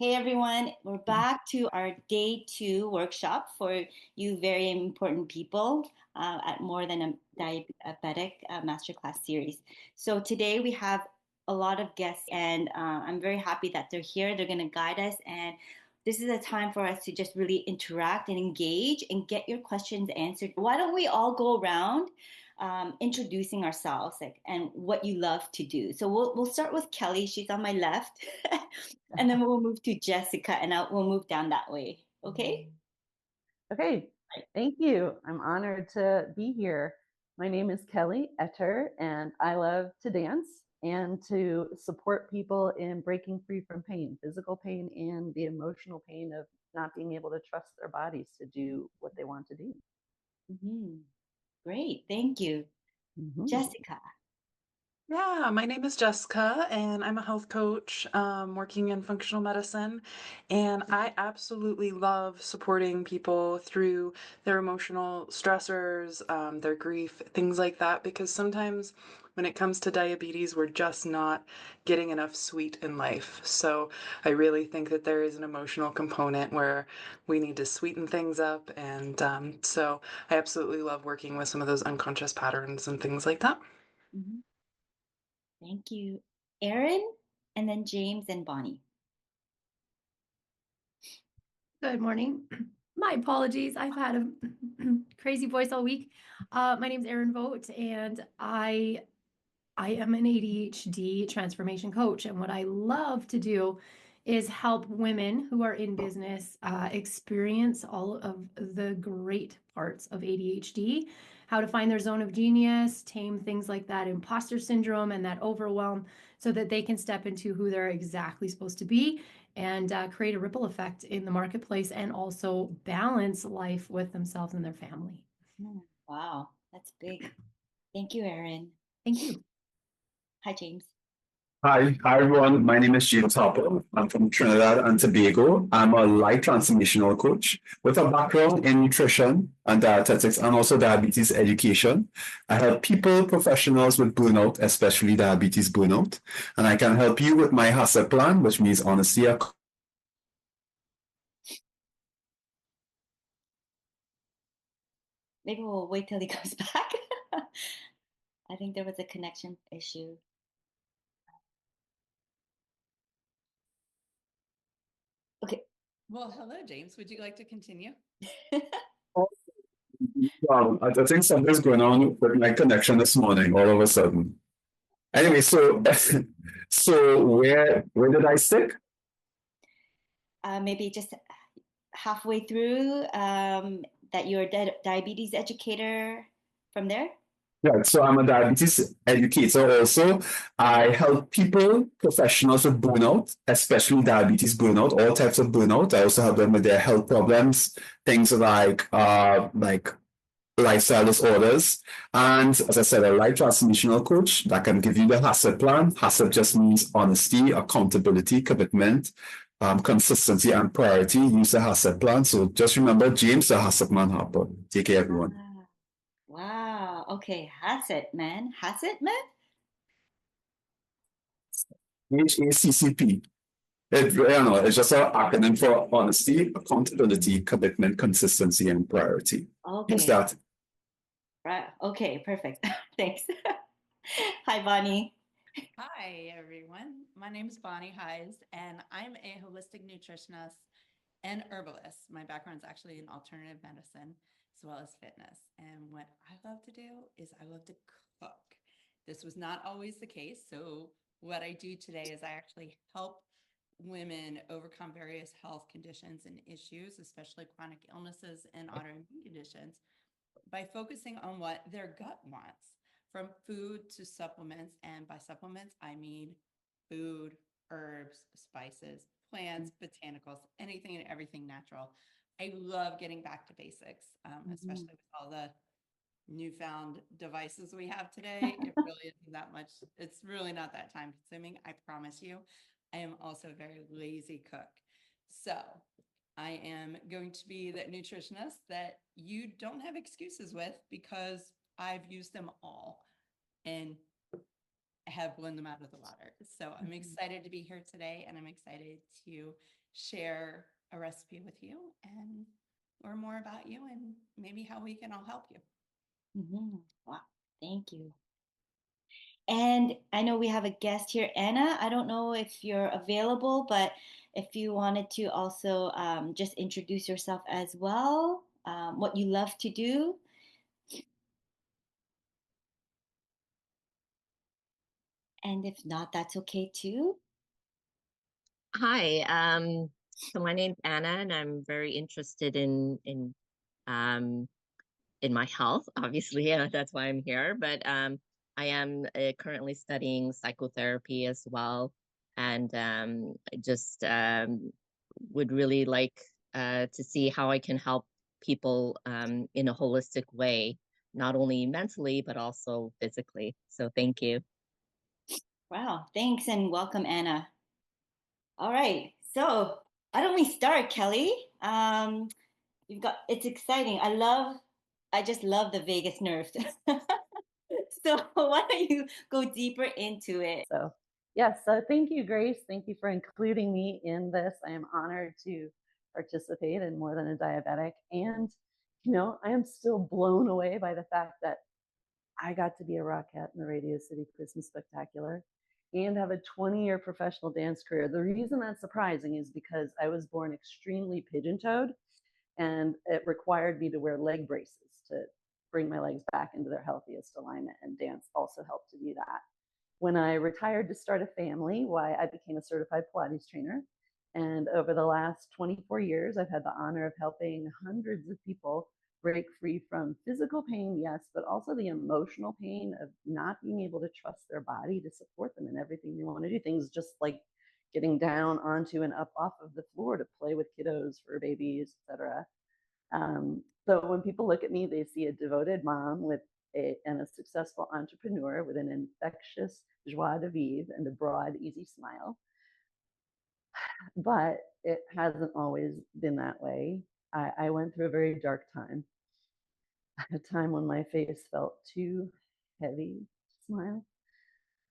Hey everyone, we're back to our day two workshop for you very important people at More Than a Diabetic Masterclass Series. So today we have a lot of guests, and I'm very happy that they're here. They're going to guide us, and this is a time for us to just really interact and engage and get your questions answered. Why don't we all go around introducing ourselves, and what you love to do? So we'll start with Kelly. She's on my left. And then we'll move to Jessica, and we'll move down that way. Okay? Okay, thank you. I'm honored to be here. My name is Kelly Etter, and I love to dance and to support people in breaking free from pain, physical pain, and the emotional pain of not being able to trust their bodies to do what they want to do. Mm-hmm. Great. Thank you. Jessica. Yeah, my name is Jessica, and I'm a health coach working in functional medicine. And I absolutely love supporting people through their emotional stressors, their grief, things like that, because sometimes when it comes to diabetes, we're just not getting enough sweet in life. So I really think that there is an emotional component where we need to sweeten things up. And so I absolutely love working with some of those unconscious patterns and things like that. Mm-hmm. Thank you. Erin, and then James and Bonnie. Good morning. My apologies. I've had a crazy voice all week. My name is Erin Vogt, and I am an ADHD transformation coach. And what I love to do is help women who are in business experience all of the great parts of ADHD, how to find their zone of genius, tame things like that imposter syndrome and that overwhelm so that they can step into who they're exactly supposed to be and create a ripple effect in the marketplace and also balance life with themselves and their family. Wow, that's big. Thank you, Erin. Thank you. Hi, James. Hi everyone. My name is James Harper. I'm from Trinidad and Tobago. I'm a life transformational coach with a background in nutrition and dietetics and also diabetes education. I help people, professionals with burnout, especially diabetes burnout. And I can help you with my HACCP plan, which means honesty. Maybe we'll wait till he comes back. I think there was a connection issue. Okay. Well, hello, James. Would you like to continue? I think something's going on with my connection this morning, all of a sudden. Anyway, so so where did I stick? Maybe just halfway through that you're a diabetes educator from there? Right, so I'm a diabetes educator also. I help people, professionals with burnout, especially diabetes burnout, all types of burnout. I also help them with their health problems, things like lifestyle disorders. And as I said, a life transformational coach that can give you the HACCP plan. HACCP just means honesty, accountability, commitment, consistency, and priority. Use the HACCP plan. So just remember, James, the HACCP man, Harper. Take care, everyone. Wow. Okay. HACCP, man. HACCP, man? HACCP. It's just an acronym for honesty, accountability, commitment, consistency, and priority. Okay. Is that? Right. Okay. Perfect. Thanks. Hi, Bonnie. Hi, everyone. My name is Bonnie Heisz, and I'm a holistic nutritionist and herbalist. My background is actually in alternative medicine as well as fitness. And what I love to do is I love to cook. This was not always the case. So what I do today is I actually help women overcome various health conditions and issues, especially chronic illnesses and autoimmune conditions, by focusing on what their gut wants, from food to supplements. And by supplements, I mean food, herbs, spices, plants, botanicals, anything and everything natural. I love getting back to basics, especially with all the newfound devices we have today. It really isn't that much. It's really not that time consuming. I promise you. I am also a very lazy cook. So I am going to be that nutritionist that you don't have excuses with, because I've used them all and have blown them out of the water. So I'm excited to be here today, and I'm excited to share a recipe with you and learn more about you and maybe how we can all help you. Wow, thank you. And I know we have a guest here, Anna. I don't know if you're available, but if you wanted to also just introduce yourself as well, what you love to do. And if not, that's okay too. Hi, so my name's Anna, and I'm very interested um, in my health. Obviously, that's why I'm here. But I am currently studying psychotherapy as well, and I just would really like to see how I can help people in a holistic way, not only mentally but also physically. So thank you. Wow, thanks and welcome, Anna. All right, so why don't we start, Kelly? It's exciting. I just love the vagus nerve. So why don't you go deeper into it? So yes, so thank you, Grace. Thank you for including me in this. I am honored to participate in More Than a Diabetic. And, I am still blown away by the fact that I got to be a Rockette in the Radio City Christmas Spectacular and have a 20-year professional dance career. The reason that's surprising is because I was born extremely pigeon-toed, and it required me to wear leg braces to bring my legs back into their healthiest alignment, and dance also helped to do that. When I retired to start a family, I became a certified Pilates trainer. And over the last 24 years, I've had the honor of helping hundreds of people break free from physical pain, yes, but also the emotional pain of not being able to trust their body to support them in everything they want to do. Things just like getting down onto and up off of the floor to play with kiddos for babies, etc. So when people look at me, they see a devoted mom and a successful entrepreneur with an infectious joie de vivre and a broad, easy smile. But it hasn't always been that way. I went through a very dark time, a time when my face felt too heavy to smile,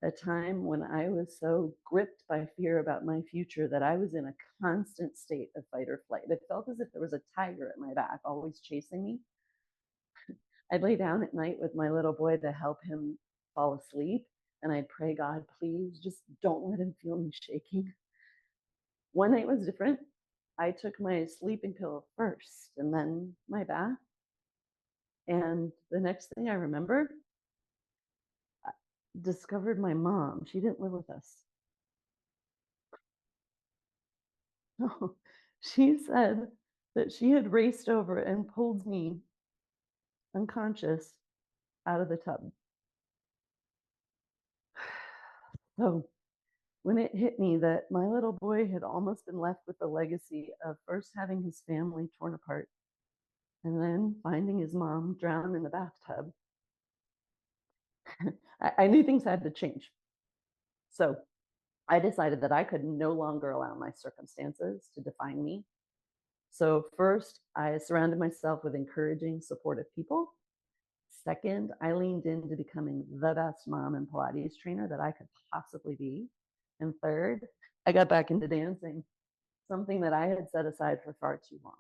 a time when I was so gripped by fear about my future that I was in a constant state of fight or flight. It felt as if there was a tiger at my back, always chasing me. I'd lay down at night with my little boy to help him fall asleep, and I'd pray, God, please just don't let him feel me shaking. One night was different. I took my sleeping pill first and then my bath. And the next thing I remembered, I discovered my mom. She didn't live with us. No, she said that she had raced over and pulled me unconscious out of the tub. So when it hit me that my little boy had almost been left with the legacy of first having his family torn apart and then finding his mom drowned in the bathtub, I knew things had to change. So I decided that I could no longer allow my circumstances to define me. So first, I surrounded myself with encouraging, supportive people. Second, I leaned into becoming the best mom and Pilates trainer that I could possibly be. And third, I got back into dancing, something that I had set aside for far too long.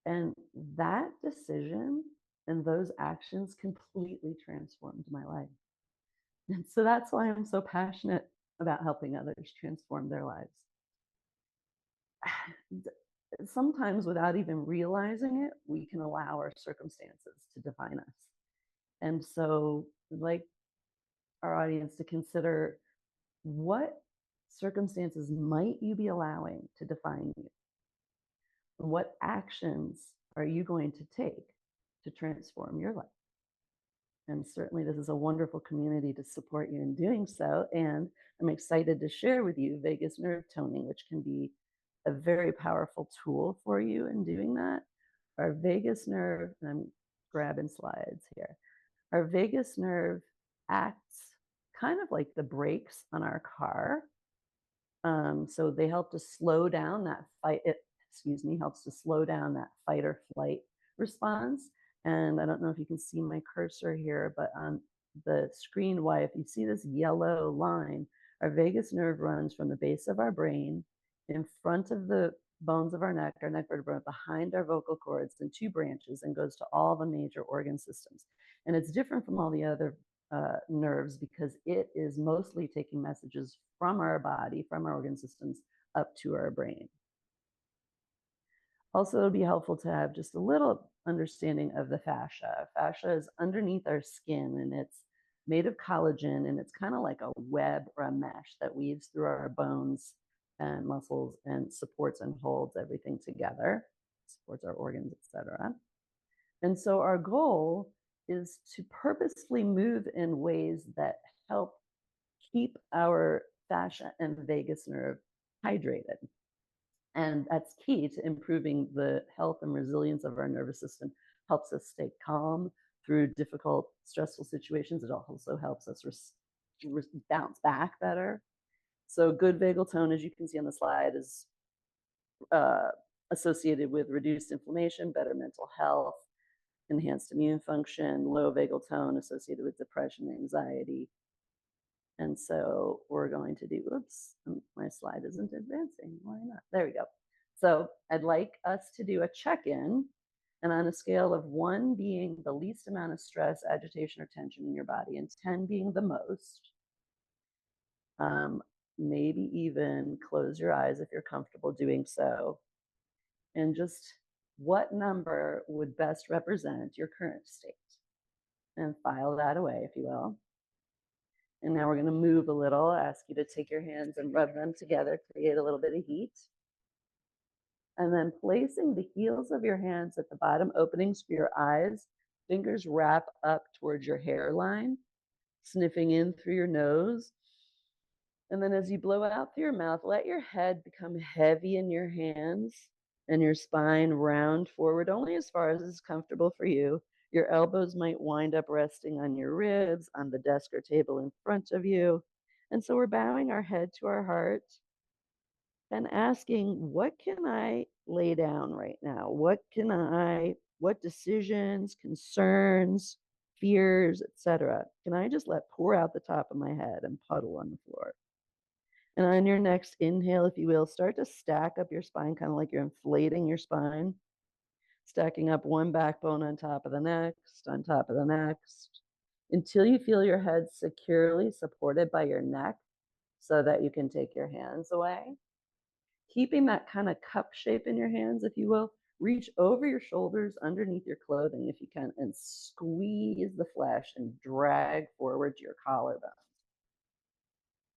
And that decision and those actions completely transformed my life. And so that's why I'm so passionate about helping others transform their lives. Sometimes without even realizing it, we can allow our circumstances to define us. And so I'd like our audience to consider, what circumstances might you be allowing to define you? What actions are you going to take to transform your life? And certainly this is a wonderful community to support you in doing so. And I'm excited to share with you vagus nerve toning, which can be a very powerful tool for you in doing that. Our vagus nerve, and I'm grabbing slides here. Our vagus nerve acts kind of like the brakes on our car. So they help to slow down that helps to slow down that fight or flight response. And I don't know if you can see my cursor here, but on the screen, if you see this yellow line, our vagus nerve runs from the base of our brain in front of the bones of our neck vertebra, behind our vocal cords in 2 branches, and goes to all the major organ systems. And it's different from all the other nerves because it is mostly taking messages from our body, from our organ systems, up to our brain. Also, it'll be helpful to have just a little understanding of the fascia. Fascia is underneath our skin, and it's made of collagen, and it's kind of like a web or a mesh that weaves through our bones and muscles and supports and holds everything together, supports our organs, etc. And so our goal is to purposefully move in ways that help keep our fascia and vagus nerve hydrated. And that's key to improving the health and resilience of our nervous system, helps us stay calm through difficult, stressful situations. It also helps us bounce back better. So good vagal tone, as you can see on the slide, is associated with reduced inflammation, better mental health, enhanced immune function. Low vagal tone associated with depression, anxiety. And so we're going to do, oops, my slide isn't advancing. Why not? There we go. So I'd like us to do a check-in, and on a scale of 1 being the least amount of stress, agitation, or tension in your body, and 10 being the most, maybe even close your eyes if you're comfortable doing so, and just what number would best represent your current state, and file that away, if you will. And now we're going to move a little, ask you to take your hands and rub them together, create a little bit of heat. And then placing the heels of your hands at the bottom openings for your eyes, fingers wrap up towards your hairline, sniffing in through your nose. And then as you blow out through your mouth, let your head become heavy in your hands and your spine round forward only as far as is comfortable for you. Your elbows might wind up resting on your ribs, on the desk or table in front of you. And so we're bowing our head to our heart and asking, what can I lay down right now? What decisions, concerns, fears, etc., can I just let pour out the top of my head and puddle on the floor? And on your next inhale, if you will, start to stack up your spine, kind of like you're inflating your spine, stacking up one backbone on top of the next, on top of the next, until you feel your head securely supported by your neck so that you can take your hands away. Keeping that kind of cup shape in your hands, if you will, reach over your shoulders underneath your clothing if you can, and squeeze the flesh and drag forward to your collarbone.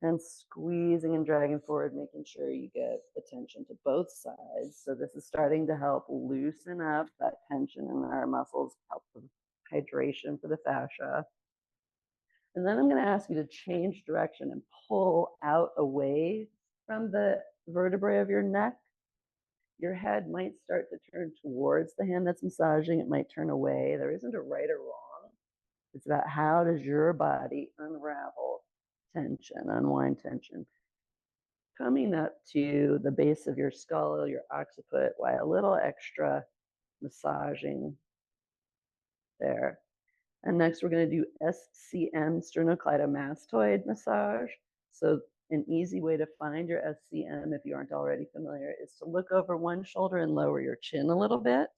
And squeezing and dragging forward, making sure you get attention to both sides. So this is starting to help loosen up that tension in our muscles, help with hydration for the fascia. And then I'm going to ask you to change direction and pull out away from the vertebrae of your neck. Your head might start to turn towards the hand that's massaging. It might turn away. There isn't a right or wrong. It's about how does your body unravel tension, unwind tension. Coming up to the base of your skull, your occiput, while a little extra massaging there. And next we're going to do SCM, sternocleidomastoid massage. So an easy way to find your SCM, if you aren't already familiar, is to look over one shoulder and lower your chin a little bit,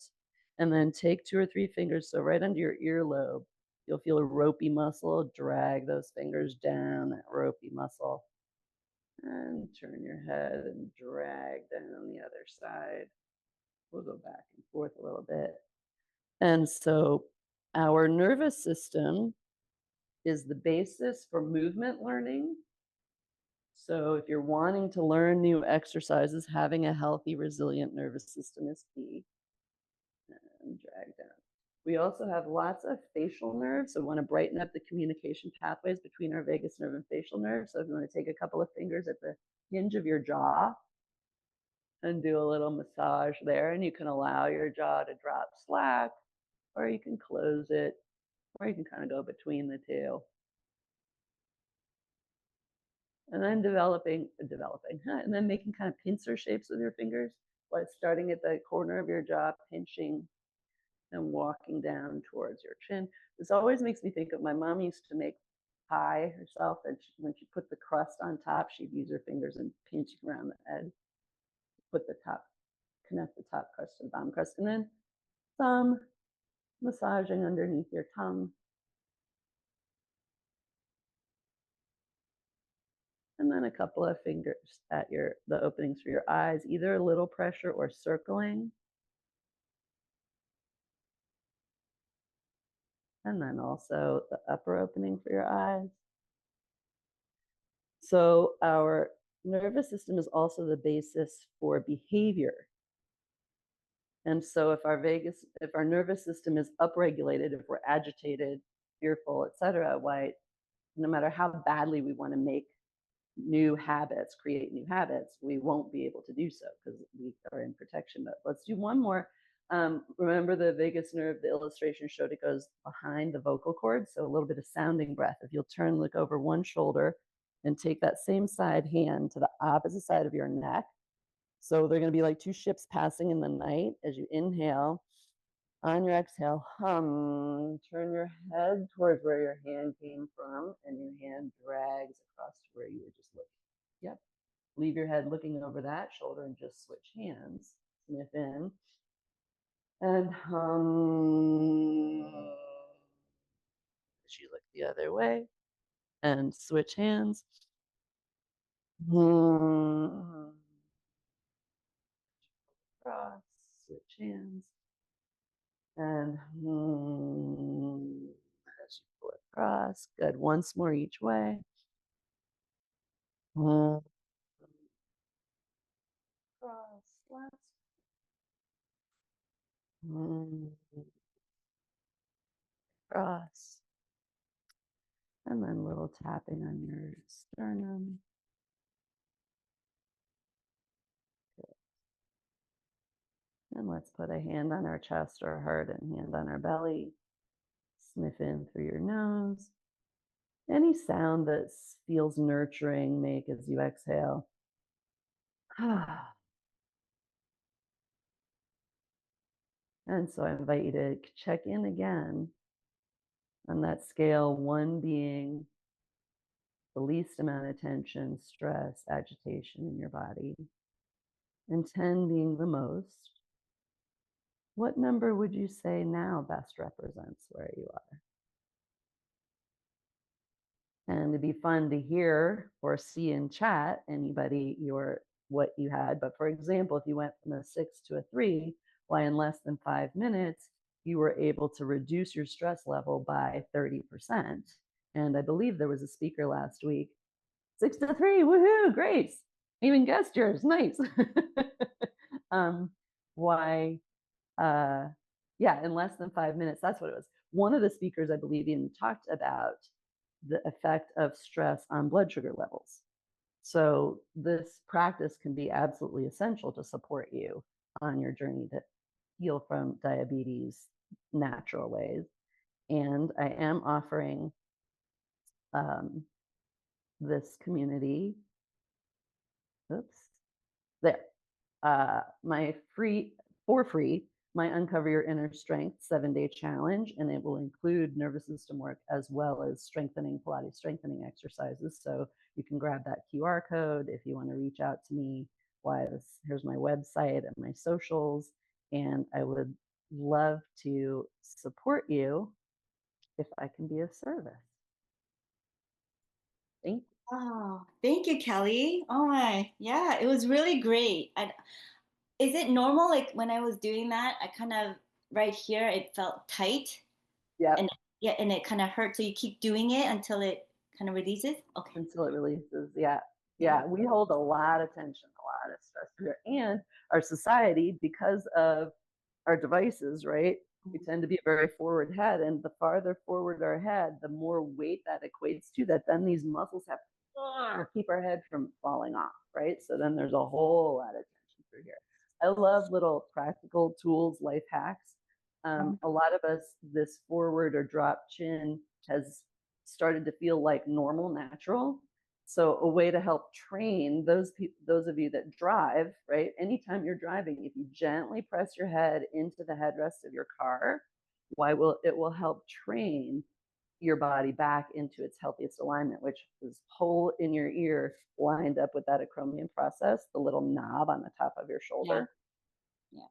and then take 2 or 3 fingers, so right under your earlobe, you'll feel a ropey muscle. Drag those fingers down that ropey muscle, and turn your head and drag down the other side. We'll go back and forth a little bit. And so our nervous system is the basis for movement learning. So if you're wanting to learn new exercises, having a healthy, resilient nervous system is key. And drag down. We also have lots of facial nerves, so we want to brighten up the communication pathways between our vagus nerve and facial nerve. So if you want to take a couple of fingers at the hinge of your jaw and do a little massage there, and you can allow your jaw to drop slack, or you can close it, or you can kind of go between the two. And then and then making kind of pincer shapes with your fingers, like starting at the corner of your jaw, pinching and walking down towards your chin. This always makes me think of my mom used to make pie herself, and when she put the crust on top, she'd use her fingers and pinch around the edge. connect the top crust to the bottom crust, and then thumb massaging underneath your tongue. And then a couple of fingers at the openings for your eyes, either a little pressure or circling. And then also the upper opening for your eyes. So our nervous system is also the basis for behavior. And so if our nervous system is upregulated, if we're agitated, fearful, etc., why, no matter how badly we want to create new habits, we won't be able to do so because we are in protection mode. Let's do one more. Remember the vagus nerve, the illustration showed it goes behind the vocal cord. So a little bit of sounding breath. If you'll look over one shoulder and take that same side hand to the opposite side of your neck. So they're going to be like two ships passing in the night. As you inhale, on your exhale, hum, turn your head towards where your hand came from, and your hand drags across to where you were just looking. Yep. Leave your head looking over that shoulder and just switch hands. Sniff in and hum. As you look the other way and switch hands. Hum. Cross, switch hands. And as you pull it across. Good. Once more each way. Cross, last. Cross. And then a little tapping on your sternum. Good. And let's put a hand on our chest or heart and hand on our belly. Sniff in through your nose. Any sound that feels nurturing, make as you exhale. And so I invite you to check in again on that scale, 1 being the least amount of tension, stress, agitation in your body, and 10 being the most. What number would you say now best represents where you are? And it'd be fun to hear or see in chat what you had. But for example, if you went from a 6 to a 3, why in less than 5 minutes, you were able to reduce your stress level by 30%. And I believe there was a speaker last week, 6 to 3, woohoo, great. Even guessed yours, nice. In less than 5 minutes, that's what it was. One of the speakers, I believe, even talked about the effect of stress on blood sugar levels. So this practice can be absolutely essential to support you on your journey to heal from diabetes natural ways. And I am offering this community, for free, my Uncover Your Inner Strength 7-day challenge, and it will include nervous system work as well as Pilates strengthening exercises. So you can grab that QR code if you want to reach out to me. Here's my website and my socials, and I would love to support you if I can be of service. Thank you. Oh, thank you, Kelly. Oh my, yeah, it was really great. Is it normal? Like when I was doing that, I kind of right here, it felt tight. Yeah. And it kind of hurt. So you keep doing it until it kind of releases. Okay. Until it releases. Yeah. Yeah. We hold a lot of tension, a lot of stress here, and our society, because of our devices, right? We tend to be a very forward head, and the farther forward our head, the more weight that equates to, that then these muscles have to keep our head from falling off, right? So then there's a whole lot of tension through here. I love little practical tools, life hacks. A lot of us, this forward or drop chin has started to feel like normal, natural. So a way to help train those of you that drive, right? Anytime you're driving, if you gently press your head into the headrest of your car, it will help train your body back into its healthiest alignment, which is hole in your ear lined up with that acromion process, the little knob on the top of your shoulder. Yeah.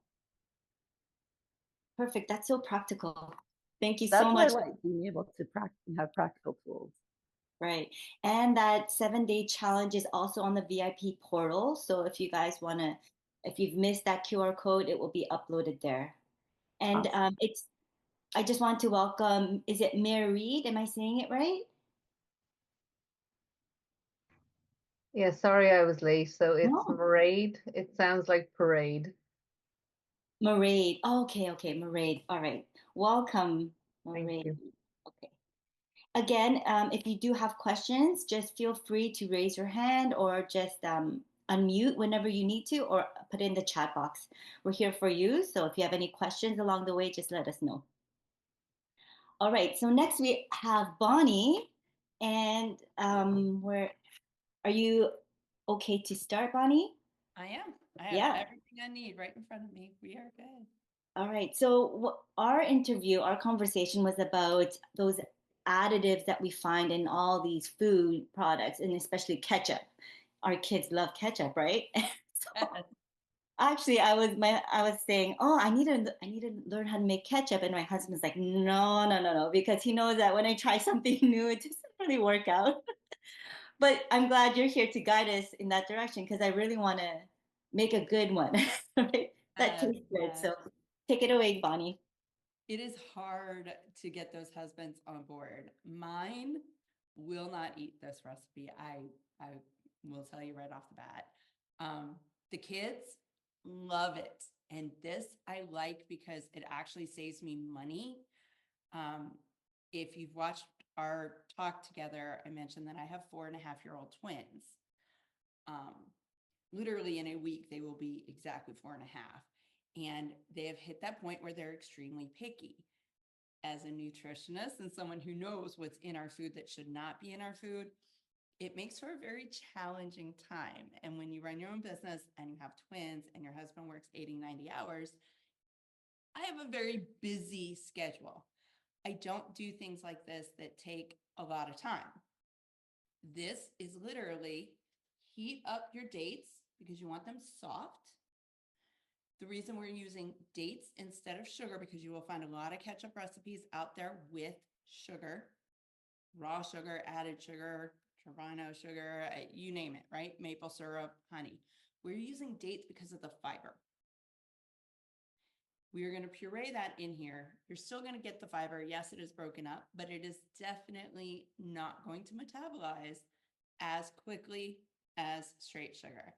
Perfect. That's so practical. Thank you That's so what much. I like, being able to have practical tools. Right. And that 7-day challenge is also on the VIP portal. So if you guys want to, if you've missed that QR code, it will be uploaded there. And Awesome. I just want to welcome, is it Mary Reed? Am I saying it right? Yeah, sorry I was late. So it's No. parade. It sounds like parade. Mairead. Oh, okay, Mairead. All right. Welcome, Thank Mairead. you. Okay. Again, if you do have questions, just feel free to raise your hand or just unmute whenever you need to, or put it in the chat box. We're here for you. So if you have any questions along the way, just let us know. All right. So next we have Bonnie, and where are you? Okay to start, Bonnie? I am. I have Yeah. everything I need right in front of me. We are good. All right. So our interview, our conversation was about those additives that we find in all these food products, and especially ketchup. Our kids love ketchup, right? So actually, I was saying, oh, I need to learn how to make ketchup, and my husband's like, no, because he knows that when I try something new, it doesn't really work out. But I'm glad you're here to guide us in that direction because I really want to make a good one, right? That tastes good. So take it away, Bonnie. It is hard to get those husbands on board. Mine will not eat this recipe. I will tell you right off the bat. The kids love it. And this I like because it actually saves me money. If you've watched our talk together, I mentioned that I have 4.5-year-old twins. Literally in a week, they will be exactly 4.5. And they have hit that point where they're extremely picky. As a nutritionist and someone who knows what's in our food that should not be in our food, it makes for a very challenging time. And when you run your own business and you have twins and your husband works 80, 90 hours, I have a very busy schedule. I don't do things like this that take a lot of time. This is literally heat up your dates because you want them soft. The reason we're using dates instead of sugar, because you will find a lot of ketchup recipes out there with sugar, raw sugar, added sugar, turbino sugar, you name it, right? Maple syrup, honey. We're using dates because of the fiber. We are going to puree that in here. You're still going to get the fiber. Yes, it is broken up, but it is definitely not going to metabolize as quickly as straight sugar.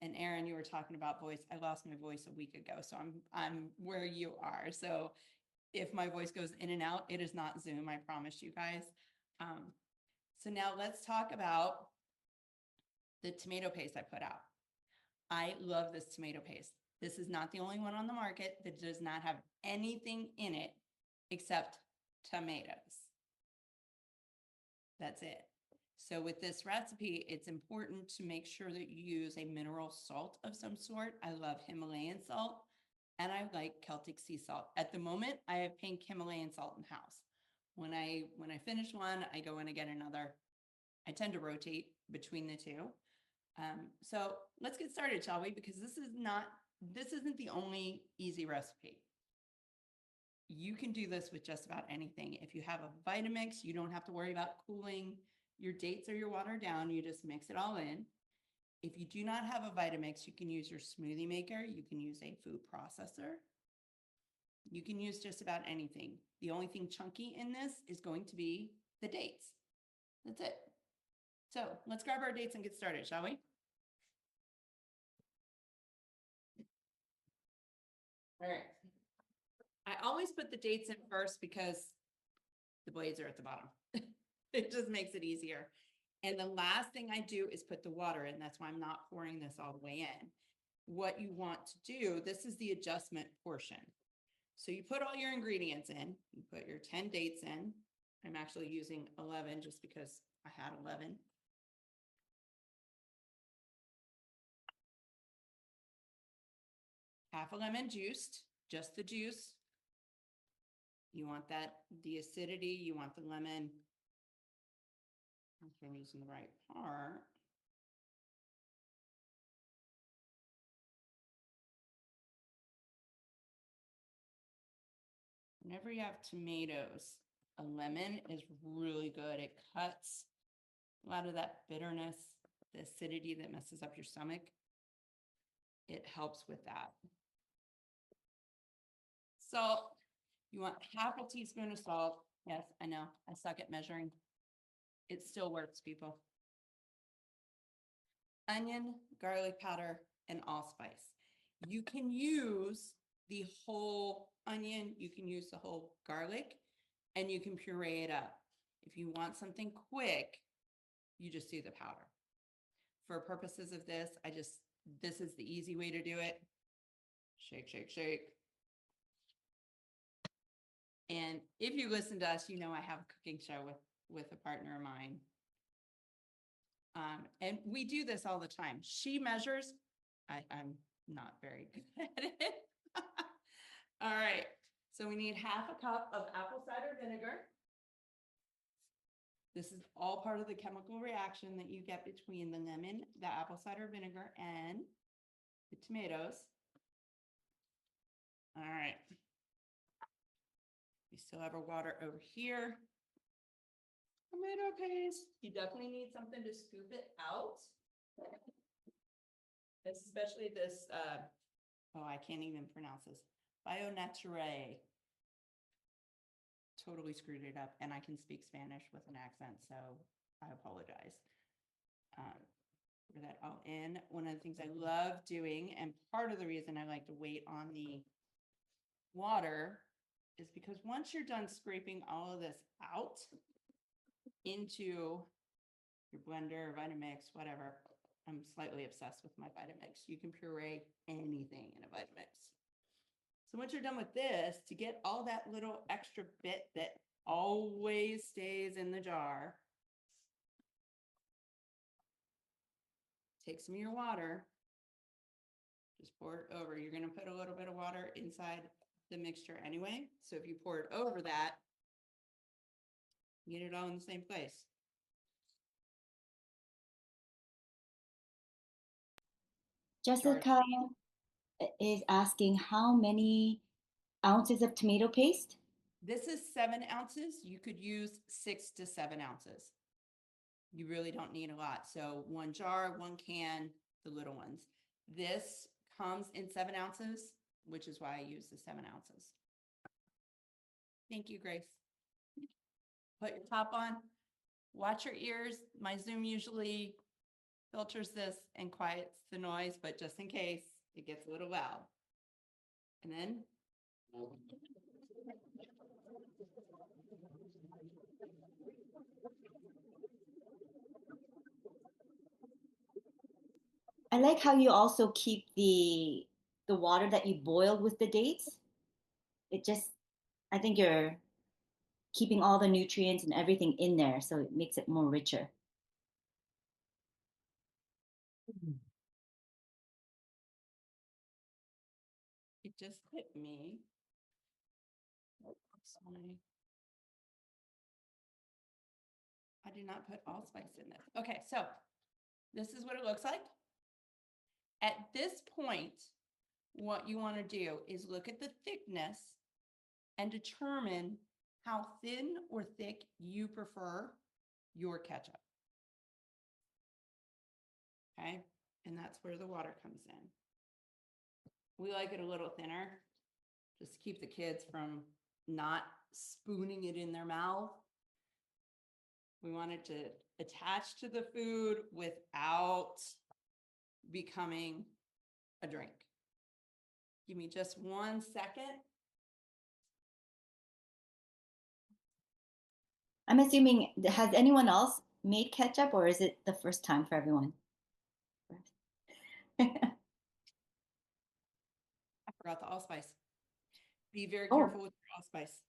And Erin, you were talking about voice. I lost my voice a week ago, so I'm where you are. So if my voice goes in and out, it is not Zoom. I promise you guys. So now let's talk about the tomato paste I put out. I love this tomato paste. This is not the only one on the market that does not have anything in it except tomatoes. That's it. So with this recipe, it's important to make sure that you use a mineral salt of some sort. I love Himalayan salt and I like Celtic sea salt. At the moment, I have pink Himalayan salt in house. When I finish one, I go in and get another. I tend to rotate between the two. So let's get started, shall we? Because this isn't the only easy recipe. You can do this with just about anything. If you have a Vitamix, you don't have to worry about cooling your dates or your water down. You just mix it all in. If you do not have a Vitamix, you can use your smoothie maker. You can use a food processor. You can use just about anything. The only thing chunky in this is going to be the dates. That's it. So let's grab our dates and get started, shall we? All right. I always put the dates in first because the blades are at the bottom. It just makes it easier. And the last thing I do is put the water in. That's why I'm not pouring this all the way in. What you want to do, this is the adjustment portion. So you put all your ingredients in, you put your 10 dates in. I'm actually using 11 just because I had 11. Half a lemon juiced, just the juice. You want the acidity, you want the lemon. If I'm using the right part. Whenever you have tomatoes, a lemon is really good. It cuts a lot of that bitterness, the acidity that messes up your stomach. It helps with that. Salt, you want half a teaspoon of salt. Yes, I know, I suck at measuring. It still works, people. Onion, garlic powder, and allspice. You can use the whole onion, you can use the whole garlic, and you can puree it up. If you want something quick, you just do the powder. For purposes of this, this is the easy way to do it. Shake, shake, shake. And if you listen to us, you know I have a cooking show with a partner of mine. And we do this all the time. She measures. I'm not very good at it. All right. So we need half a cup of apple cider vinegar. This is all part of the chemical reaction that you get between the lemon, the apple cider vinegar, and the tomatoes. All right. We still have our water over here. Tomato paste. You definitely need something to scoop it out. Especially this, I can't even pronounce this. Bio Nature. Totally screwed it up, and I can speak Spanish with an accent, so I apologize. Pour that all in. One of the things I love doing, and part of the reason I like to wait on the water, is because once you're done scraping all of this out into your blender, Vitamix, whatever. I'm slightly obsessed with my Vitamix. You can puree anything in a Vitamix. So once you're done with this, to get all that little extra bit that always stays in the jar, take some of your water, just pour it over. You're going to put a little bit of water inside the mixture anyway. So if you pour it over that, you get it all in the same place. Jessica is asking how many ounces of tomato paste? This is 7 ounces. You could use 6 to 7 ounces. You really don't need a lot. So 1 jar, 1 can, the little ones. This comes in 7 ounces, which is why I use the 7 ounces. Thank you, Grace. Put your top on. Watch your ears. My Zoom usually filters this and quiets the noise, but just in case it gets a little loud. And then I like how you also keep the water that you boiled with the dates. I think you're keeping all the nutrients and everything in there, so it makes it more richer. it just hit me. I did not put allspice in this. Okay, so this is what it looks like. At this point, what you want to do is look at the thickness and determine how thin or thick you prefer your ketchup. Okay, and that's where the water comes in. We like it a little thinner, just to keep the kids from not spooning it in their mouth. We want it to attach to the food without becoming a drink. Give me just 1 second. I'm assuming, has anyone else made ketchup, or is it the first time for everyone? I forgot the allspice. Be very careful with your allspice.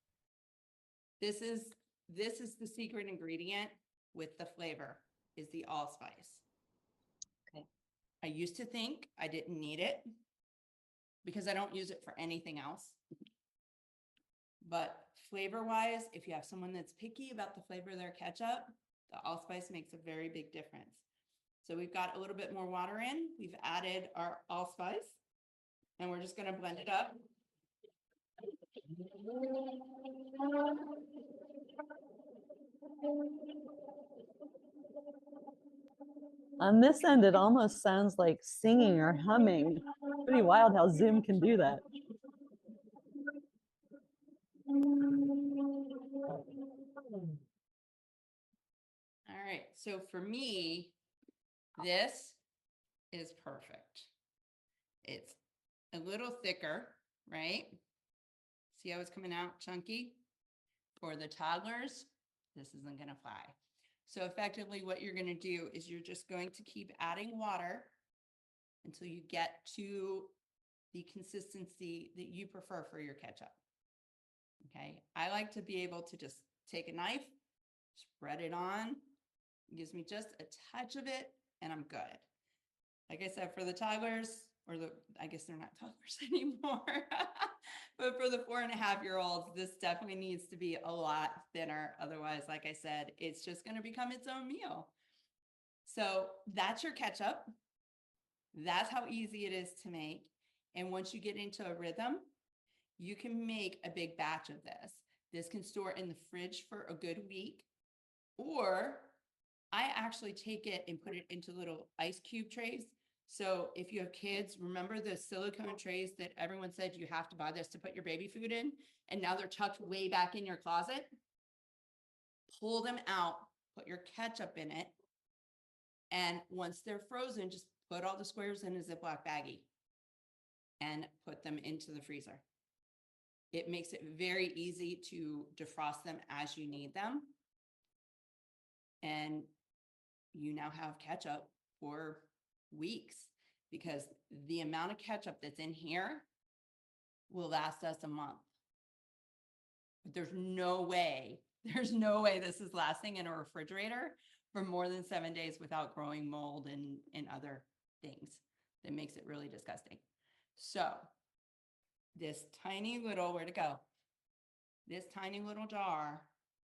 This is the secret ingredient with the flavor, is the allspice. Okay. I used to think I didn't need it because I don't use it for anything else. But flavor wise, if you have someone that's picky about the flavor of their ketchup, the allspice makes a very big difference. So we've got a little bit more water in. We've added our allspice, and we're just going to blend it up. On this end, it almost sounds like singing or humming. Pretty wild how Zoom can do that. All right, so for me, this is perfect. It's a little thicker, right? See how it's coming out chunky? For the toddlers, this isn't going to fly. So effectively what you're going to do is you're just going to keep adding water until you get to the consistency that you prefer for your ketchup. Okay, I like to be able to just take a knife, spread it on. It gives me just a touch of it and I'm good. Like I said, for the toddlers, I guess they're not toddlers anymore, but for the 4.5-year-olds, this definitely needs to be a lot thinner. Otherwise, like I said, it's just going to become its own meal. So that's your ketchup. That's how easy it is to make. And once you get into a rhythm, you can make a big batch of this. This can store in the fridge for a good week, or I actually take it and put it into little ice cube trays. So if you have kids, remember the silicone trays that everyone said you have to buy this to put your baby food in, and now they're tucked way back in your closet? Pull them out, put your ketchup in it, and once they're frozen, just put all the squares in a Ziploc baggie and put them into the freezer. It makes it very easy to defrost them as you need them. And you now have ketchup for weeks, because the amount of ketchup that's in here will last us a month. But there's no way this is lasting in a refrigerator for more than 7 days without growing mold and other things that makes it really disgusting. So this tiny little, where'd it go? This tiny little jar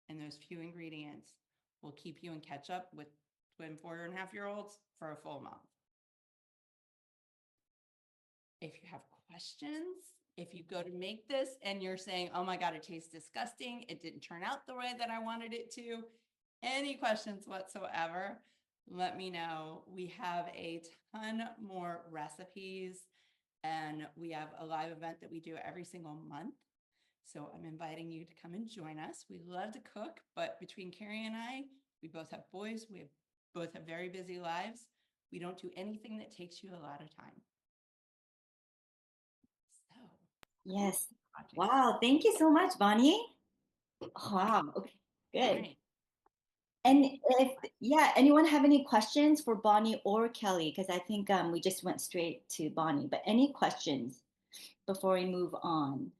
and those few ingredients will keep you in ketchup with twin 4.5-year-olds for a full month. If you have questions, if you go to make this and you're saying, oh my God, it tastes disgusting, it didn't turn out the way that I wanted it to, any questions whatsoever, let me know. We have a ton more recipes, and we have a live event that we do every single month. So I'm inviting you to come and join us. We love to cook, but between Carrie and I, we both have boys. We both have very busy lives. We don't do anything that takes you a lot of time. So, Yes. Wow. Thank you so much, Bonnie. Wow. Okay. Good. right. And anyone have any questions for Bonnie or Kelly? Because I think we just went straight to Bonnie. But any questions before we move on?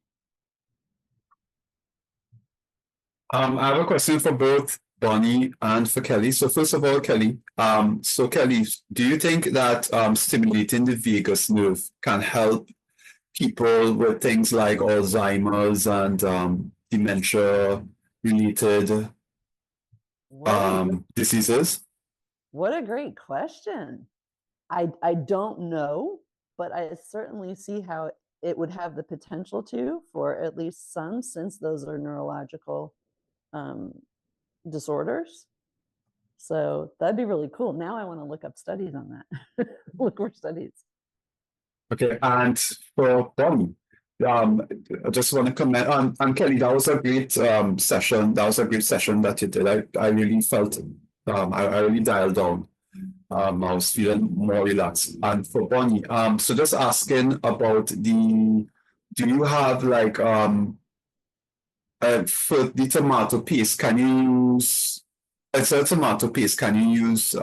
I have a question for both Bonnie and for Kelly. So first of all, Kelly, so Kelly, do you think that stimulating the vagus nerve can help people with things like Alzheimer's and dementia-related diseases? What a great question. I don't know, but I certainly see how it would have the potential to, for at least some, since those are neurological disorders. So that'd be really cool. Now I want to look up studies on that. Look more studies. Okay, and for Bonnie, I just want to comment on Kelly. That was a great session. That was a great session that you did. I really felt I really dialed down. I was feeling more relaxed. And for Bonnie, so just asking about do you have like for the tomato paste, can you use instead of tomato paste, can you use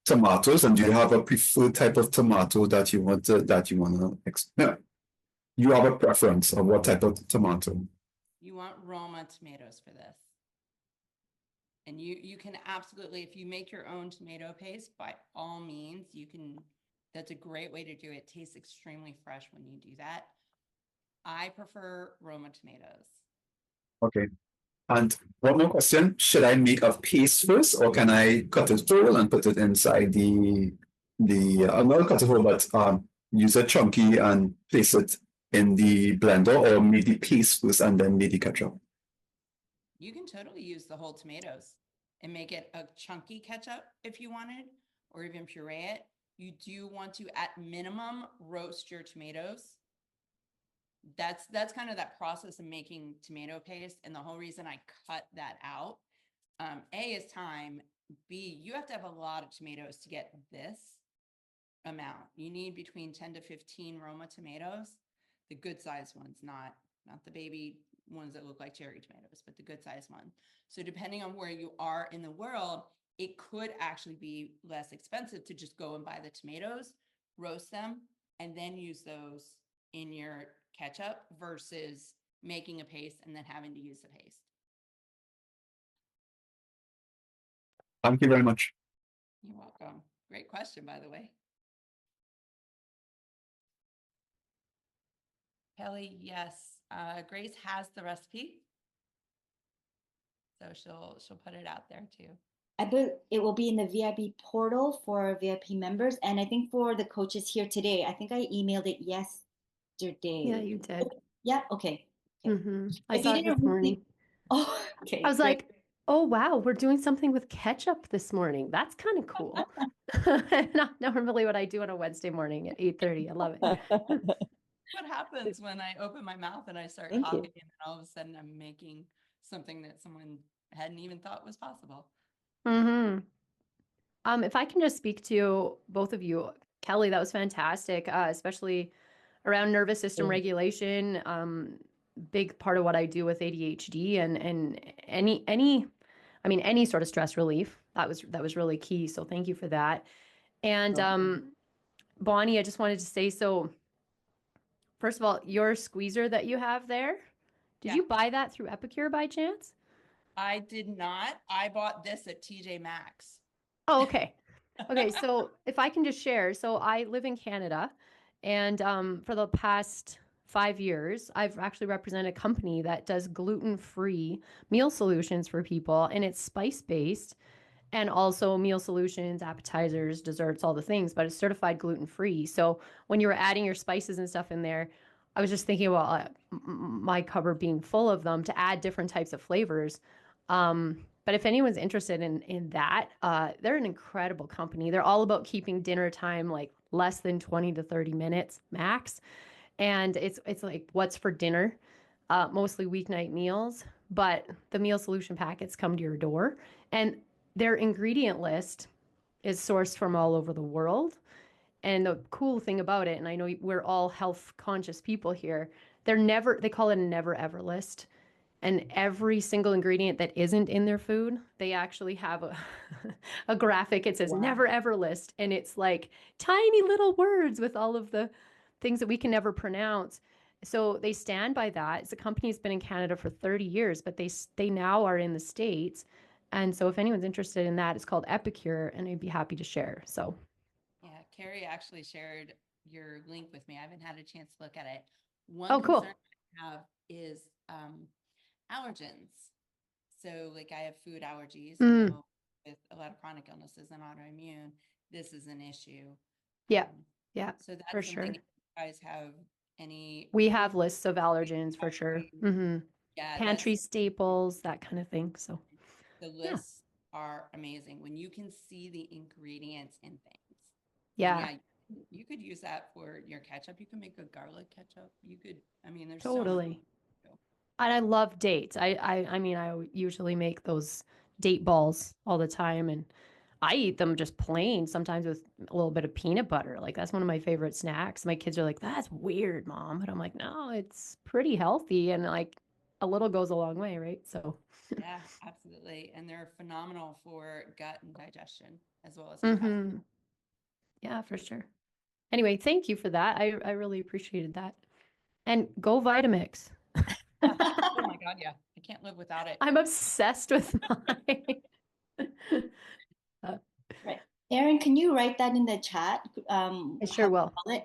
tomatoes, and do you have a preferred type of tomato that you want to you have a preference of what type of tomato? You want Roma tomatoes for this. And you can absolutely, if you make your own tomato paste, by all means, that's a great way to do it. It tastes extremely fresh when you do that. I prefer Roma tomatoes. Okay. And one more question. Should I make a paste first, or can I cut it whole and put it inside not cut it whole, but use a chunky and place it in the blender, or make the paste first and then make the ketchup? You can totally use the whole tomatoes and make it a chunky ketchup if you wanted, or even puree it. You do want to, at minimum, roast your tomatoes. That's kind of that process of making tomato paste. And the whole reason I cut that out, A, is time. B, you have to have a lot of tomatoes to get this amount. You need between 10 to 15 Roma tomatoes, the good sized ones, not the baby ones that look like cherry tomatoes, but the good sized one. So depending on where you are in the world, it could actually be less expensive to just go and buy the tomatoes, roast them, and then use those in your ketchup versus making a paste and then having to use the paste. Thank you very much. You're welcome. Great question, by the way. Kelly, yes. Grace has the recipe. So she'll put it out there too. I believe it will be in the VIP portal for VIP members. And I think for the coaches here today, I think I emailed it yesterday. Yeah, you did. Yeah, okay. I saw it this morning. Oh, okay. I was like, oh, wow, we're doing something with ketchup this morning. That's kind of cool. Not normally what I do on a Wednesday morning at 8:30. I love it. What happens when I open my mouth and I start Thank talking you. and all of a sudden I'm making something that someone hadn't even thought was possible? If I can just speak to both of you, Kelly, that was fantastic, especially around nervous system regulation. Big part of what I do with ADHD and any sort of stress relief. That was really key. So thank you for that. And Bonnie, I just wanted to say, so first of all, your squeezer that you have there, did you buy that through Epicure by chance? I did not. I bought this at TJ Maxx. Oh, okay. Okay, so if I can just share, so I live in Canada, and for the past 5 years, I've actually represented a company that does gluten-free meal solutions for people, and it's spice-based, and also meal solutions, appetizers, desserts, all the things, but it's certified gluten-free. So when you were adding your spices and stuff in there, I was just thinking about my cupboard being full of them to add different types of flavors. But if anyone's interested in that, they're an incredible company. They're all about keeping dinner time like less than 20 to 30 minutes max. And it's like what's for dinner, mostly weeknight meals, but the meal solution packets come to your door, and their ingredient list is sourced from all over the world. And the cool thing about it, and I know we're all health conscious people here, they call it a never ever list. And every single ingredient that isn't in their food, they actually have a graphic. It says never ever list. And it's like tiny little words with all of the things that we can never pronounce. So they stand by that. It's a company that's been in Canada for 30 years, but they now are in the States. And so if anyone's interested in that, it's called Epicure, and I'd be happy to share. So yeah, Carrie actually shared your link with me. I haven't had a chance to look at it. One concern I have is allergens. So like I have food allergies, you know, with a lot of chronic illnesses and autoimmune, this is an issue. Yeah. So that's for something sure. if you guys have any. We have lists of allergens for sure. Yeah, pantry staples, that kind of thing. So the lists are amazing when you can see the ingredients in things. Yeah. You could use that for your ketchup. You can make a garlic ketchup. You could, I mean, there's totally. So And I love dates. I mean, I usually make those date balls all the time, and I eat them just plain, sometimes with a little bit of peanut butter. Like that's one of my favorite snacks. My kids are like, "That's weird, Mom," but I'm like, "No, it's pretty healthy, and like a little goes a long way, right?" So yeah, absolutely. And they're phenomenal for gut and digestion as well as yeah, for sure. Anyway, thank you for that. I really appreciated that. And go Vitamix. Oh my God, yeah. I can't live without it. I'm obsessed with mine. Right. Erin, can you write that in the chat? I sure will. Call it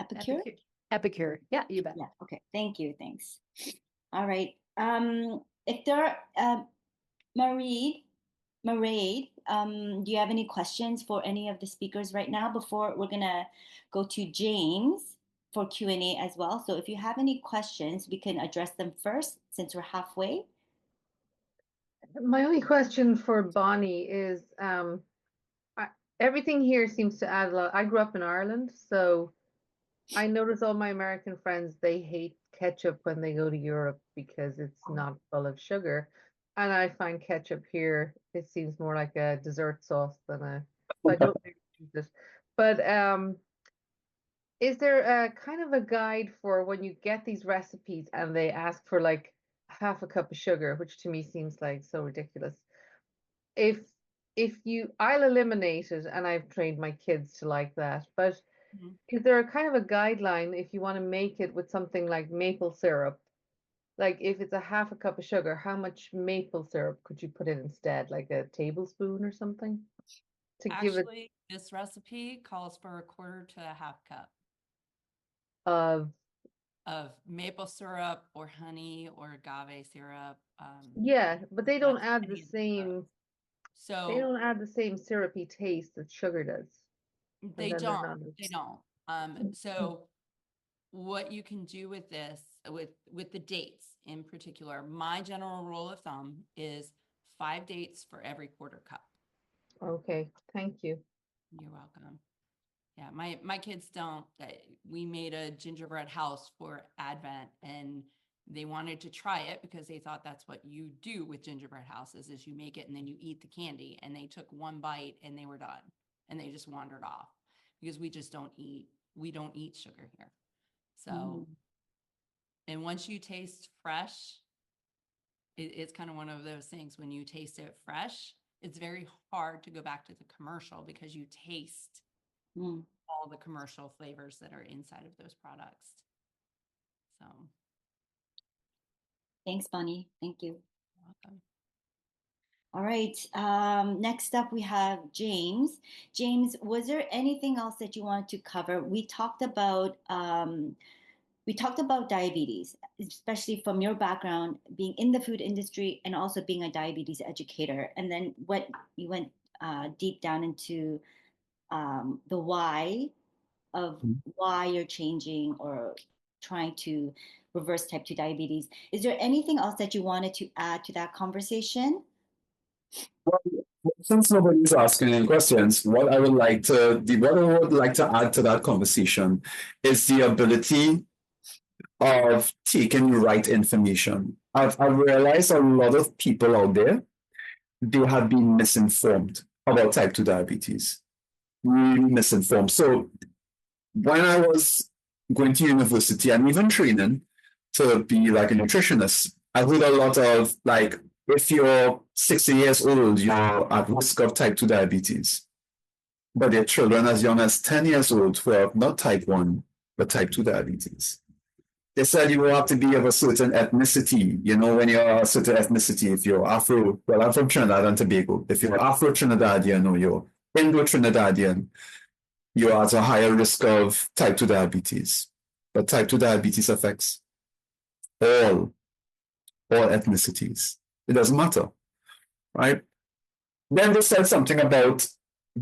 Epicure? Epicure. Yeah, you bet. Yeah. Okay. Thank you. Thanks. All right. If there are, Marie, do you have any questions for any of the speakers right now before we're gonna go to James for Q&A as well? So if you have any questions, we can address them first since we're halfway. My only question for Bonnie is, everything here seems to add a lot. I grew up in Ireland, so I notice all my American friends, they hate ketchup when they go to Europe because it's not full of sugar. And I find ketchup here, it seems more like a dessert sauce than so I don't really use it. But is there a kind of a guide for when you get these recipes and they ask for like half a cup of sugar, which to me seems like so ridiculous. If I'll eliminate it, and I've trained my kids to like that, but is there a kind of a guideline if you want to make it with something like maple syrup? Like if it's a half a cup of sugar, how much maple syrup could you put in instead? Like a tablespoon or something? To give it Actually, this recipe calls for a quarter to a half cup of of maple syrup or honey or agave syrup. yeah, but they don't that's add the any of same those. So they don't add the same syrupy taste that sugar does. they And then they're don't. not They don't. So what you can do with this, with the dates in particular, my general rule of thumb is 5 dates for every quarter cup. okay, thank you. You're welcome. Yeah, my kids don't. We made a gingerbread house for Advent, and they wanted to try it because they thought that's what you do with gingerbread houses is you make it and then you eat the candy. And they took one bite and they were done, and they just wandered off because we don't eat sugar here. So, and once you taste fresh, it's kind of one of those things. When you taste it fresh, it's very hard to go back to the commercial because you taste all the commercial flavors that are inside of those products. So Thanks, Bonnie. Thank you. you're welcome. All right. Next up, we have James. James, was there anything else that you wanted to cover? We talked about diabetes, especially from your background, being in the food industry and also being a diabetes educator. And then you went deep down into the why of why you're changing or trying to reverse type 2 diabetes. Is there anything else that you wanted to add to that conversation? Well, since nobody's asking any questions, what I would like to add to that conversation is the ability of taking the right information. I've realized a lot of people out there, they have been misinformed about type 2 diabetes. Really misinformed. So when I was going to university and even training to be like a nutritionist, I heard a lot of like, if you're 60 years old, you're at risk of type 2 diabetes. But there are children as young as 10 years old who have not type 1, but type 2 diabetes. They said you have to be of a certain ethnicity. You know, when you're a certain ethnicity, if you're Afro, well, I'm from Trinidad and Tobago. If you're Afro-Trinidadian or you're Indo-Trinidadian, you're at a higher risk of type 2 diabetes. But type 2 diabetes affects all ethnicities. It doesn't matter, right? Then they said something about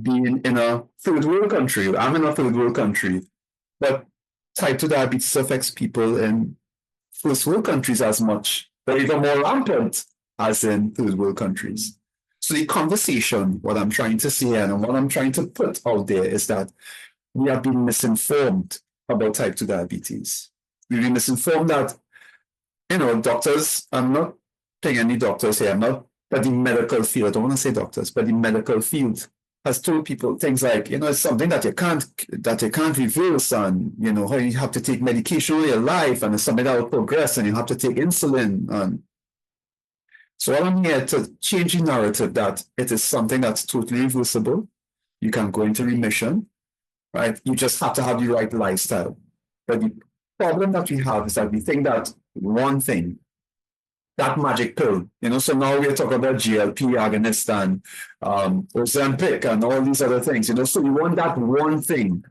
being in a third world country. I'm in a third world country, but type 2 diabetes affects people in first world countries as much, or even more rampant as in third world countries. So the conversation, what I'm trying to say and what I'm trying to put out there is that we have been misinformed about type 2 diabetes. We've been misinformed that, doctors, I'm not paying any doctors here, but the medical field, I don't want to say doctors, but the medical field has told people things like, it's something that you can't reverse, and, how you have to take medication all your life, and it's something that will progress, and you have to take insulin. And so I'm here to change the narrative that it is something that's totally reversible. You can go into remission, right? You just have to have the right lifestyle. But the problem that we have is that we think that one thing, that magic pill, so now we're talking about GLP agonist and Ozempic and all these other things, so we want that one thing,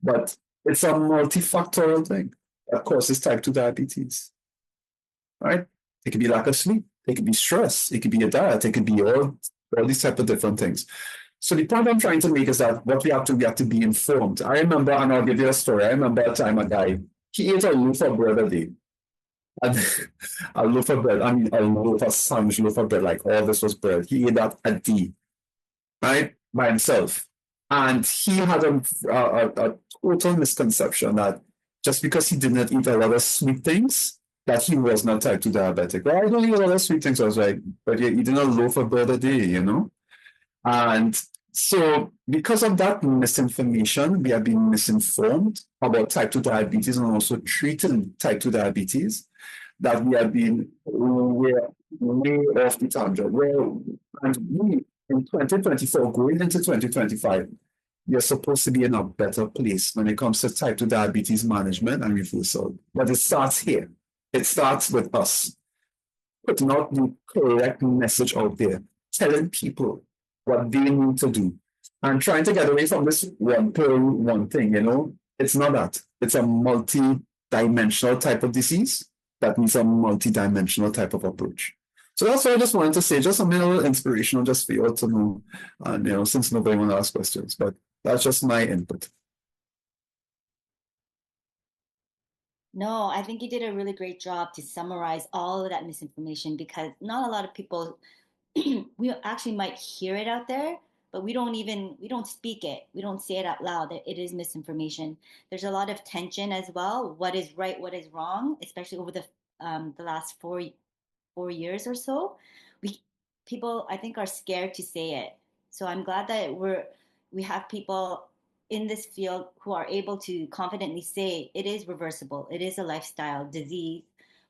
but it's a multifactorial thing that causes type 2 diabetes, right? It could be lack of sleep. It could be stress. It could be a diet. It could be all these type of different things. So the point I'm trying to make is that we have to be informed. I remember, and I'll give you a story. I remember a time a guy, he ate a loaf of bread a day. And a loaf of bread, I mean, a loaf of sandwich, loaf of bread, like all this was bread. He ate that a day, right, by himself. And he had a total misconception that just because he did not eat a lot of sweet things, that he was not type 2 diabetic. Well, I don't eat a lot of sweet things. I was like, but you're eating a loaf of bread a day, you know? And so because of that misinformation, we have been misinformed about type 2 diabetes and also treating type 2 diabetes, that we have been way off the tangent. And we, in 2024, going into 2025, we are supposed to be in a better place when it comes to type 2 diabetes management and reversal. But it starts here. It starts with us putting out the correct message out there, telling people what they need to do, and trying to get away from this one pill, one thing, you know? It's not that. It's a multi-dimensional type of disease that needs a multi-dimensional type of approach. So that's what I just wanted to say, just a little inspirational, just for you all to know, and, you know, since nobody want to ask questions, but that's just my input. No, I think you did a really great job to summarize all of that misinformation, because not a lot of people, we actually might hear it out there, but we don't speak it. We don't say it out loud that it is misinformation. There's a lot of tension as well. What is right, what is wrong, especially over the last 4 years or so. People, I think, are scared to say it. So I'm glad that we have people in this field who are able to confidently say it is reversible. It is a lifestyle disease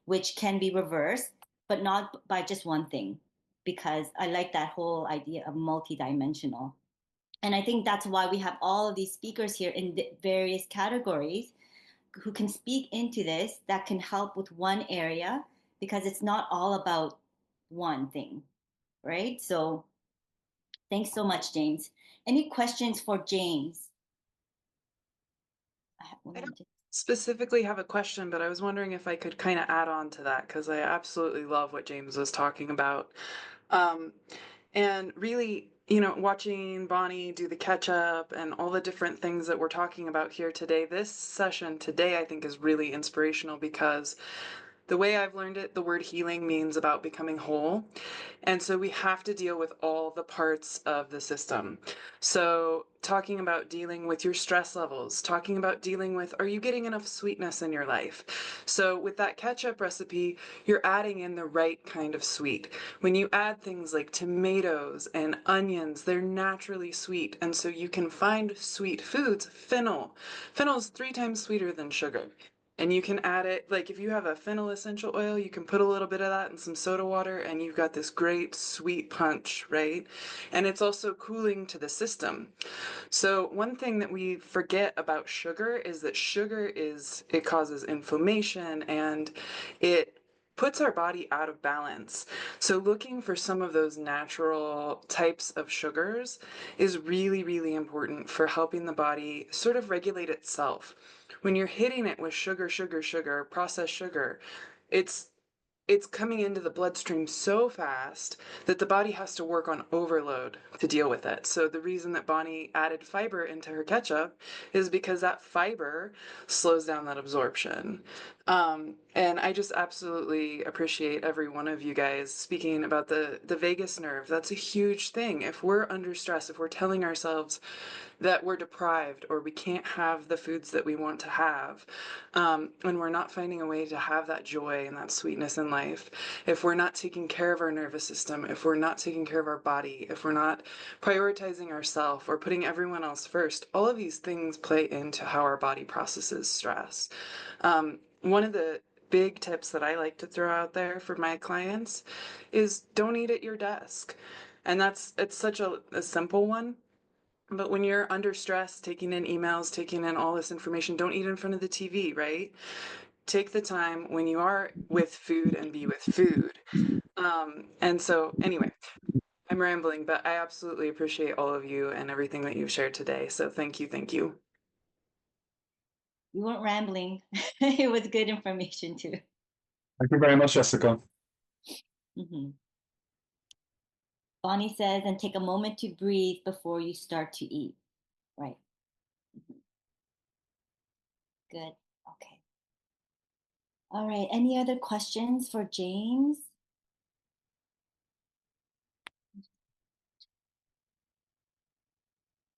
which can be reversed, but not by just one thing, because I like that whole idea of multidimensional. And I think that's why we have all of these speakers here in the various categories who can speak into this, that can help with one area, because it's not all about one thing, right? So thanks so much, James. Any questions for James? I don't specifically have a question, but I was wondering if I could kind of add on to that, because I absolutely love what James was talking about. And really, you know, watching Bonnie do the ketchup and all the different things that we're talking about here today, this session today, I think, is really inspirational, because the way I've learned it, the word healing means about becoming whole. And so we have to deal with all the parts of the system. So talking about dealing with your stress levels, talking about dealing with, are you getting enough sweetness in your life? So with that ketchup recipe, you're adding in the right kind of sweet. When you add things like tomatoes and onions, they're naturally sweet. And so you can find sweet foods. Fennel. Fennel is 3 times sweeter than sugar. And you can add it, like if you have a fennel essential oil, you can put a little bit of that in some soda water and you've got this great sweet punch, right? And it's also cooling to the system. So one thing that we forget about sugar is that it causes inflammation and it puts our body out of balance. So looking for some of those natural types of sugars is really, really important for helping the body sort of regulate itself. When you're hitting it with sugar, processed sugar, it's coming into the bloodstream so fast that the body has to work on overload to deal with it. So the reason that Bonnie added fiber into her ketchup is because that fiber slows down that absorption. And I just absolutely appreciate every one of you guys speaking about the vagus nerve. That's a huge thing. If we're under stress, if we're telling ourselves that we're deprived or we can't have the foods that we want to have, and we're not finding a way to have that joy and that sweetness in life, if we're not taking care of our nervous system, if we're not taking care of our body, if we're not prioritizing ourselves or putting everyone else first, all of these things play into how our body processes stress. One of the big tips that I like to throw out there for my clients is don't eat at your desk. And it's such a simple one. But when you're under stress, taking in emails, taking in all this information, don't eat in front of the TV, right? Take the time when you are with food and be with food. And so anyway, I'm rambling, but I absolutely appreciate all of you and everything that you've shared today. So thank you. Thank you. You weren't rambling. It was good information too. Thank you very much, Jessica. Mm-hmm. Bonnie says, and take a moment to breathe before you start to eat. Right. Mm-hmm. Good. Okay. All right. Any other questions for James?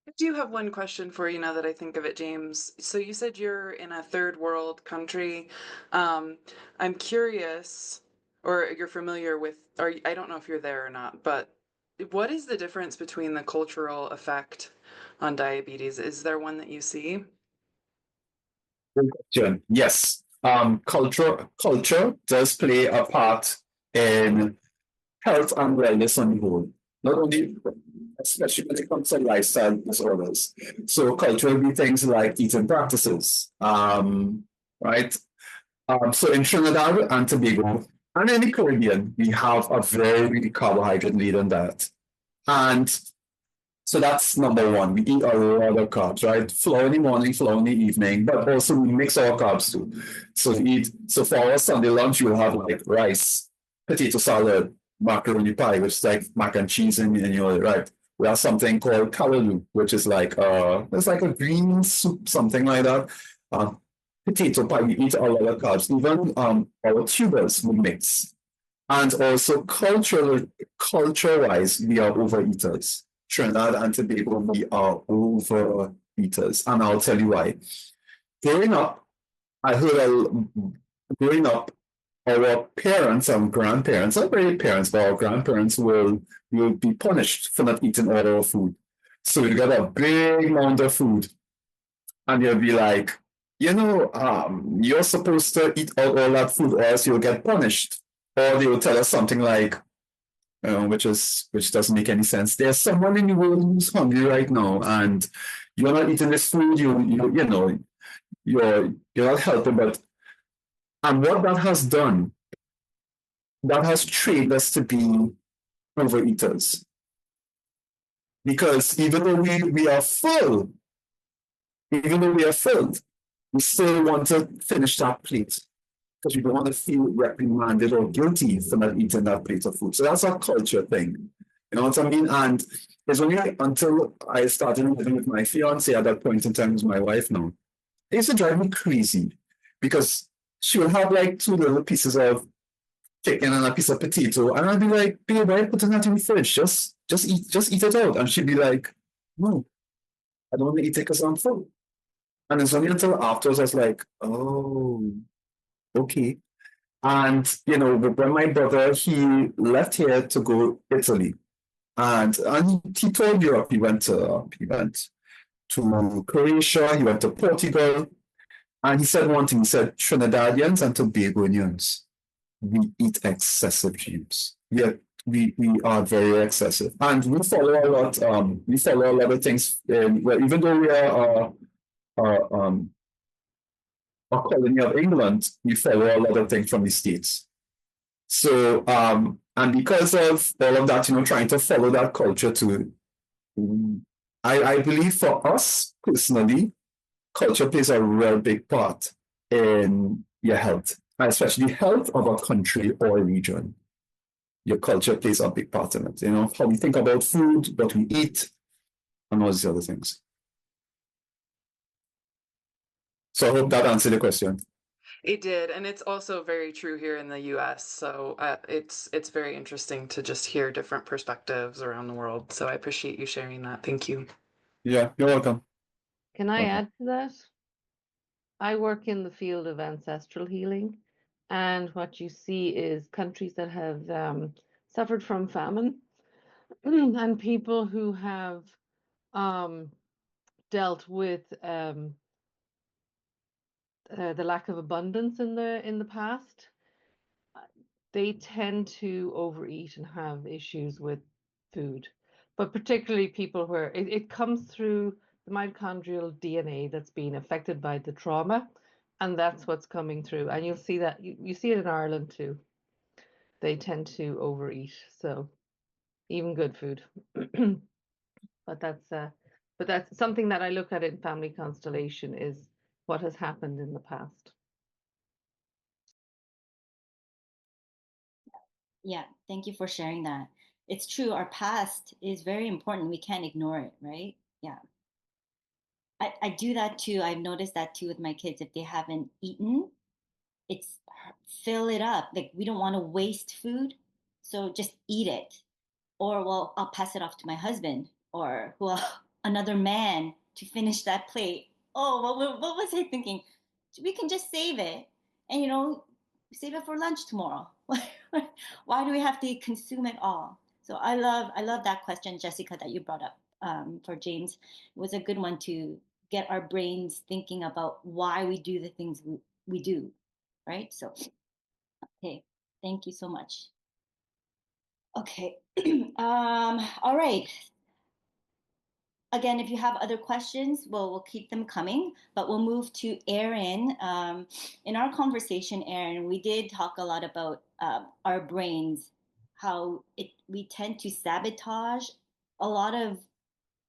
I do have one question for you now that I think of it, James. So you said you're in a third world country. I'm curious, or you're familiar with, or I don't know if you're there or not, but what is the difference between the cultural effect on diabetes? Is there one that you see? Good question. Yes. Culture does play a part in health and wellness on the whole. Not only, especially when it comes to lifestyle disorders. So culture will be things like eating practices, right? So in Trinidad and Tobago and in the Caribbean, we have a very carbohydrate-laden diet. And so that's number one. We eat a lot of carbs, right? Flour in the morning, flour in the evening, but also we mix our carbs too. So for our Sunday lunch, you'll have like rice, potato salad, macaroni pie, which is like mac and cheese and you know, right? We have something called callaloo, which is like it's like a green soup, something like that. Potato pie, we eat a lot of carbs. Even our tubers we mix. And also culture-wise, we are overeaters. Trinidad and Tobago, we are overeaters. And I'll tell you why. Growing up, I heard growing up, our parents and grandparents, not really parents, but our grandparents will be punished for not eating all our food. So you get a big amount of food, and you'll be like, you're supposed to eat all that food, or else you'll get punished. Or they will tell us something like, which doesn't make any sense. There's someone in the world who's hungry right now, and you're not eating this food. You're not helping. But and what that has done, that has trained us to be overeaters. Because even though we are full, even though we are filled, we still want to finish that plate because we don't want to feel reprimanded or guilty for not eating that plate of food. So that's a culture thing. You know what I mean? And it's only until I started living with my fiance at that point in time, who's my wife now, it used to drive me crazy because she would have like two little pieces of chicken and a piece of potato, and I'd be like, babe, why are you putting that in the fridge? Just eat it out. And she'd be like, no, I don't want to eat it because I'm full. And it's only until afterwards I was like, oh, okay. And when my brother he left here to go Italy, and he toured Europe. He went to Croatia. He went to Portugal, and he said one thing. He said Trinidadians and Tobagonians, we eat excessive cubes. We are very excessive, and we follow a lot. We follow a lot of things. Well, even though we are a colony of England, we follow a lot of things from the States. So, and because of all of that, trying to follow that culture too, I believe for us personally, culture plays a real big part in your health, especially health of a country or a region. Your culture plays a big part in it. How we think about food, what we eat, and all these other things. So I hope that answered the question. It did, and it's also very true here in the US. So it's very interesting to just hear different perspectives around the world. So I appreciate you sharing that. Thank you. Yeah, you're welcome. Can I add to that? I work in the field of ancestral healing, and what you see is countries that have suffered from famine and people who have dealt with the lack of abundance in the past. They tend to overeat and have issues with food, but particularly people where it comes through the mitochondrial DNA that's been affected by the trauma, and that's what's coming through. And you'll see that you see it in Ireland too. They tend to overeat, so even good food. but that's something that I look at in family constellation is what has happened in the past. Yeah, thank you for sharing that. It's true. Our past is very important. We can't ignore it, right? Yeah. I do that too. I've noticed that too with my kids. If they haven't eaten, it's fill it up. Like we don't want to waste food. So just eat it. Or well, I'll pass it off to my husband or well, another man to finish that plate. Oh, what was I thinking? We can just save it and save it for lunch tomorrow. Why do we have to consume it all? So I love that question, Jessica, that you brought up for James. It was a good one to get our brains thinking about why we do the things we do, right? So, okay, thank you so much. Okay, all right. Again, if you have other questions, we'll keep them coming, but we'll move to Erin. In our conversation, Erin, we did talk a lot about our brains, how we tend to sabotage a lot of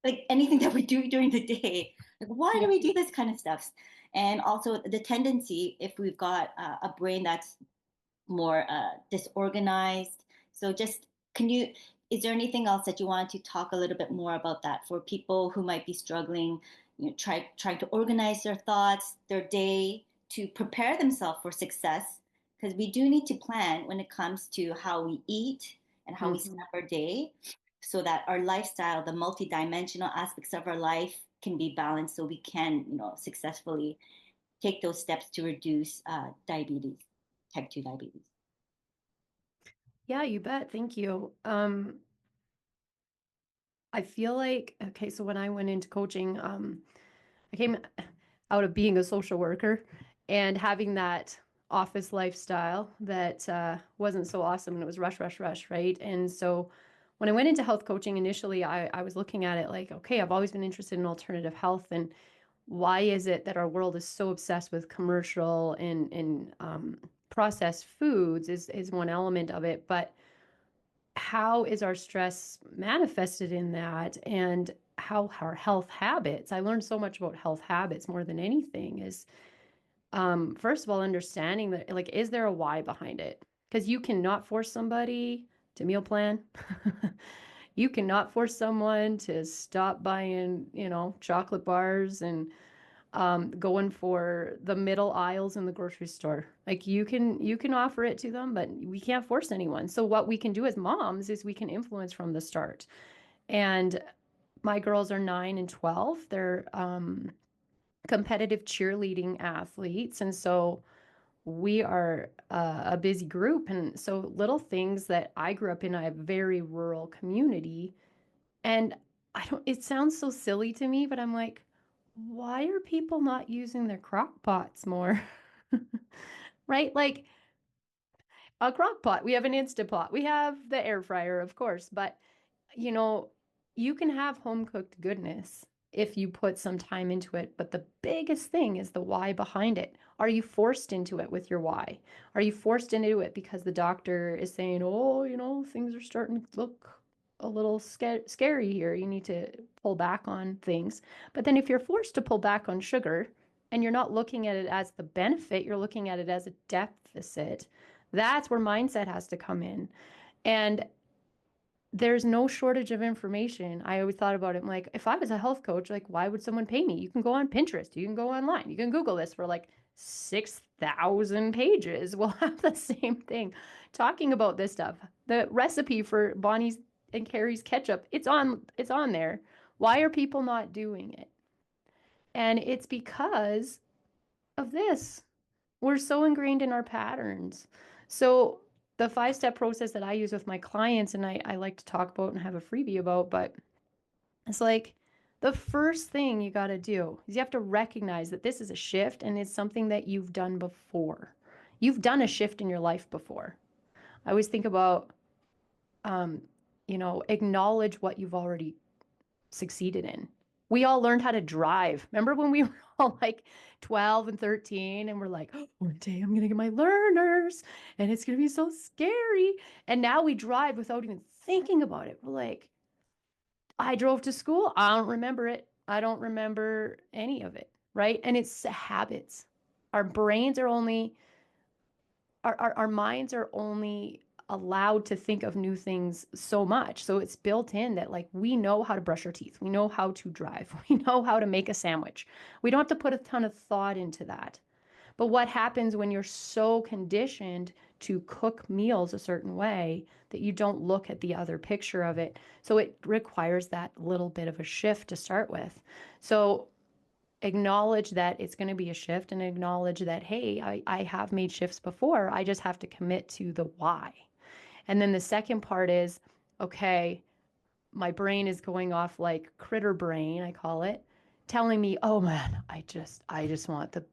like anything that we do during the day. Like, why do we do this kind of stuff? And also the tendency, if we've got a brain that's more disorganized. So just is there anything else that you wanted to talk a little bit more about that for people who might be struggling, trying to organize their thoughts, their day to prepare themselves for success? Because we do need to plan when it comes to how we eat and how we set up our day so that our lifestyle, the multidimensional aspects of our life can be balanced so we can, successfully take those steps to reduce diabetes, type 2 diabetes. Yeah, you bet. Thank you. I feel like, okay, so when I went into coaching, I came out of being a social worker and having that office lifestyle that wasn't so awesome, and it was rush, rush, rush, right? And so when I went into health coaching initially, I was looking at it like, okay, I've always been interested in alternative health, and why is it that our world is so obsessed with commercial and processed foods is one element of it, but how is our stress manifested in that, and how our health habits. I learned so much about health habits more than anything is first of all understanding that, like, is there a why behind it? Because you cannot force somebody to meal plan. You cannot force someone to stop buying, chocolate bars and going for the middle aisles in the grocery store. Like you can offer it to them, but we can't force anyone. So what we can do as moms is we can influence from the start. And my girls are 9 and 12. They're competitive cheerleading athletes, and so we are a busy group. And so little things that I grew up in a very rural community, and I don't. It sounds so silly to me, but I'm like, why are people not using their crock pots more? Right? Like a crock pot, we have an Instapot, we have the air fryer, of course, but you know, you can have home cooked goodness if you put some time into it. But the biggest thing is the why behind it. Are you forced into it with your why? Are you forced into it because the doctor is saying, oh, things are starting to look a little scary here. You need to pull back on things. But then if you're forced to pull back on sugar and you're not looking at it as the benefit, you're looking at it as a deficit, that's where mindset has to come in. And there's no shortage of information. I always thought about it. I'm like, if I was a health coach, like, why would someone pay me? You can go on Pinterest, you can go online, you can Google this for like 6,000 pages. We'll have the same thing talking about this stuff. The recipe for Bonnie's and Carrie's ketchup, it's on there. Why are people not doing it? And it's because of this. We're so ingrained in our patterns. So the 5-step process that I use with my clients, and I like to talk about and have a freebie about, but it's like the first thing you got to do is you have to recognize that this is a shift and it's something that you've done before. You've done a shift in your life before. I always think about, acknowledge what you've already succeeded in. We all learned how to drive. Remember when we were all like 12 and 13 and we're like, oh, one day I'm going to get my learners and it's going to be so scary. And now we drive without even thinking about it. We're like, I drove to school. I don't remember it. I don't remember any of it. Right. And it's habits. Our brains are only, our minds are only allowed to think of new things so much. So it's built in that like we know how to brush our teeth, we know how to drive, we know how to make a sandwich. We don't have to put a ton of thought into that. But what happens when you're so conditioned to cook meals a certain way that you don't look at the other picture of it? So it requires that little bit of a shift to start with. So acknowledge that it's going to be a shift, and acknowledge that, hey, I have made shifts before. I just have to commit to the why. And then the second part is, okay, my brain is going off like critter brain, I call it, telling me, oh man, I just want the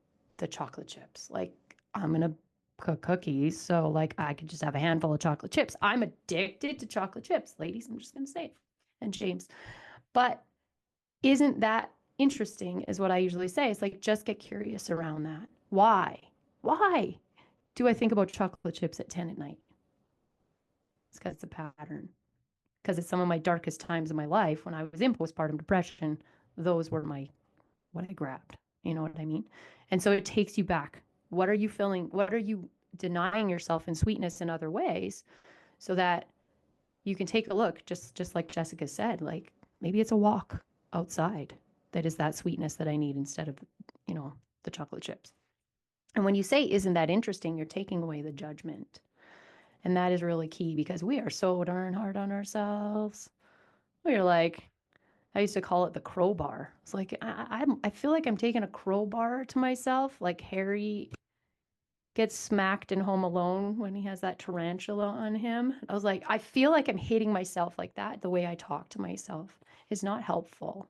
chocolate chips. Like I'm going to cook cookies. So like I could just have a handful of chocolate chips. I'm addicted to chocolate chips, ladies. I'm just going to say it. And James. But isn't that interesting is what I usually say. It's like, just get curious around that. Why? Why do I think about chocolate chips at 10 at night? It's because it's a pattern. Because it's some of my darkest times in my life when I was in postpartum depression. Those were what I grabbed. You know what I mean? And so it takes you back. What are you feeling? What are you denying yourself in sweetness in other ways so that you can take a look, just like Jessica said, like maybe it's a walk outside that is that sweetness that I need instead of, the chocolate chips. And when you say, isn't that interesting, you're taking away the judgment. And that is really key because we are so darn hard on ourselves. We're like, I used to call it the crowbar. It's like, I feel like I'm taking a crowbar to myself, like Harry gets smacked in Home Alone when he has that tarantula on him. I was like, I feel like I'm hitting myself like that. The way I talk to myself is not helpful.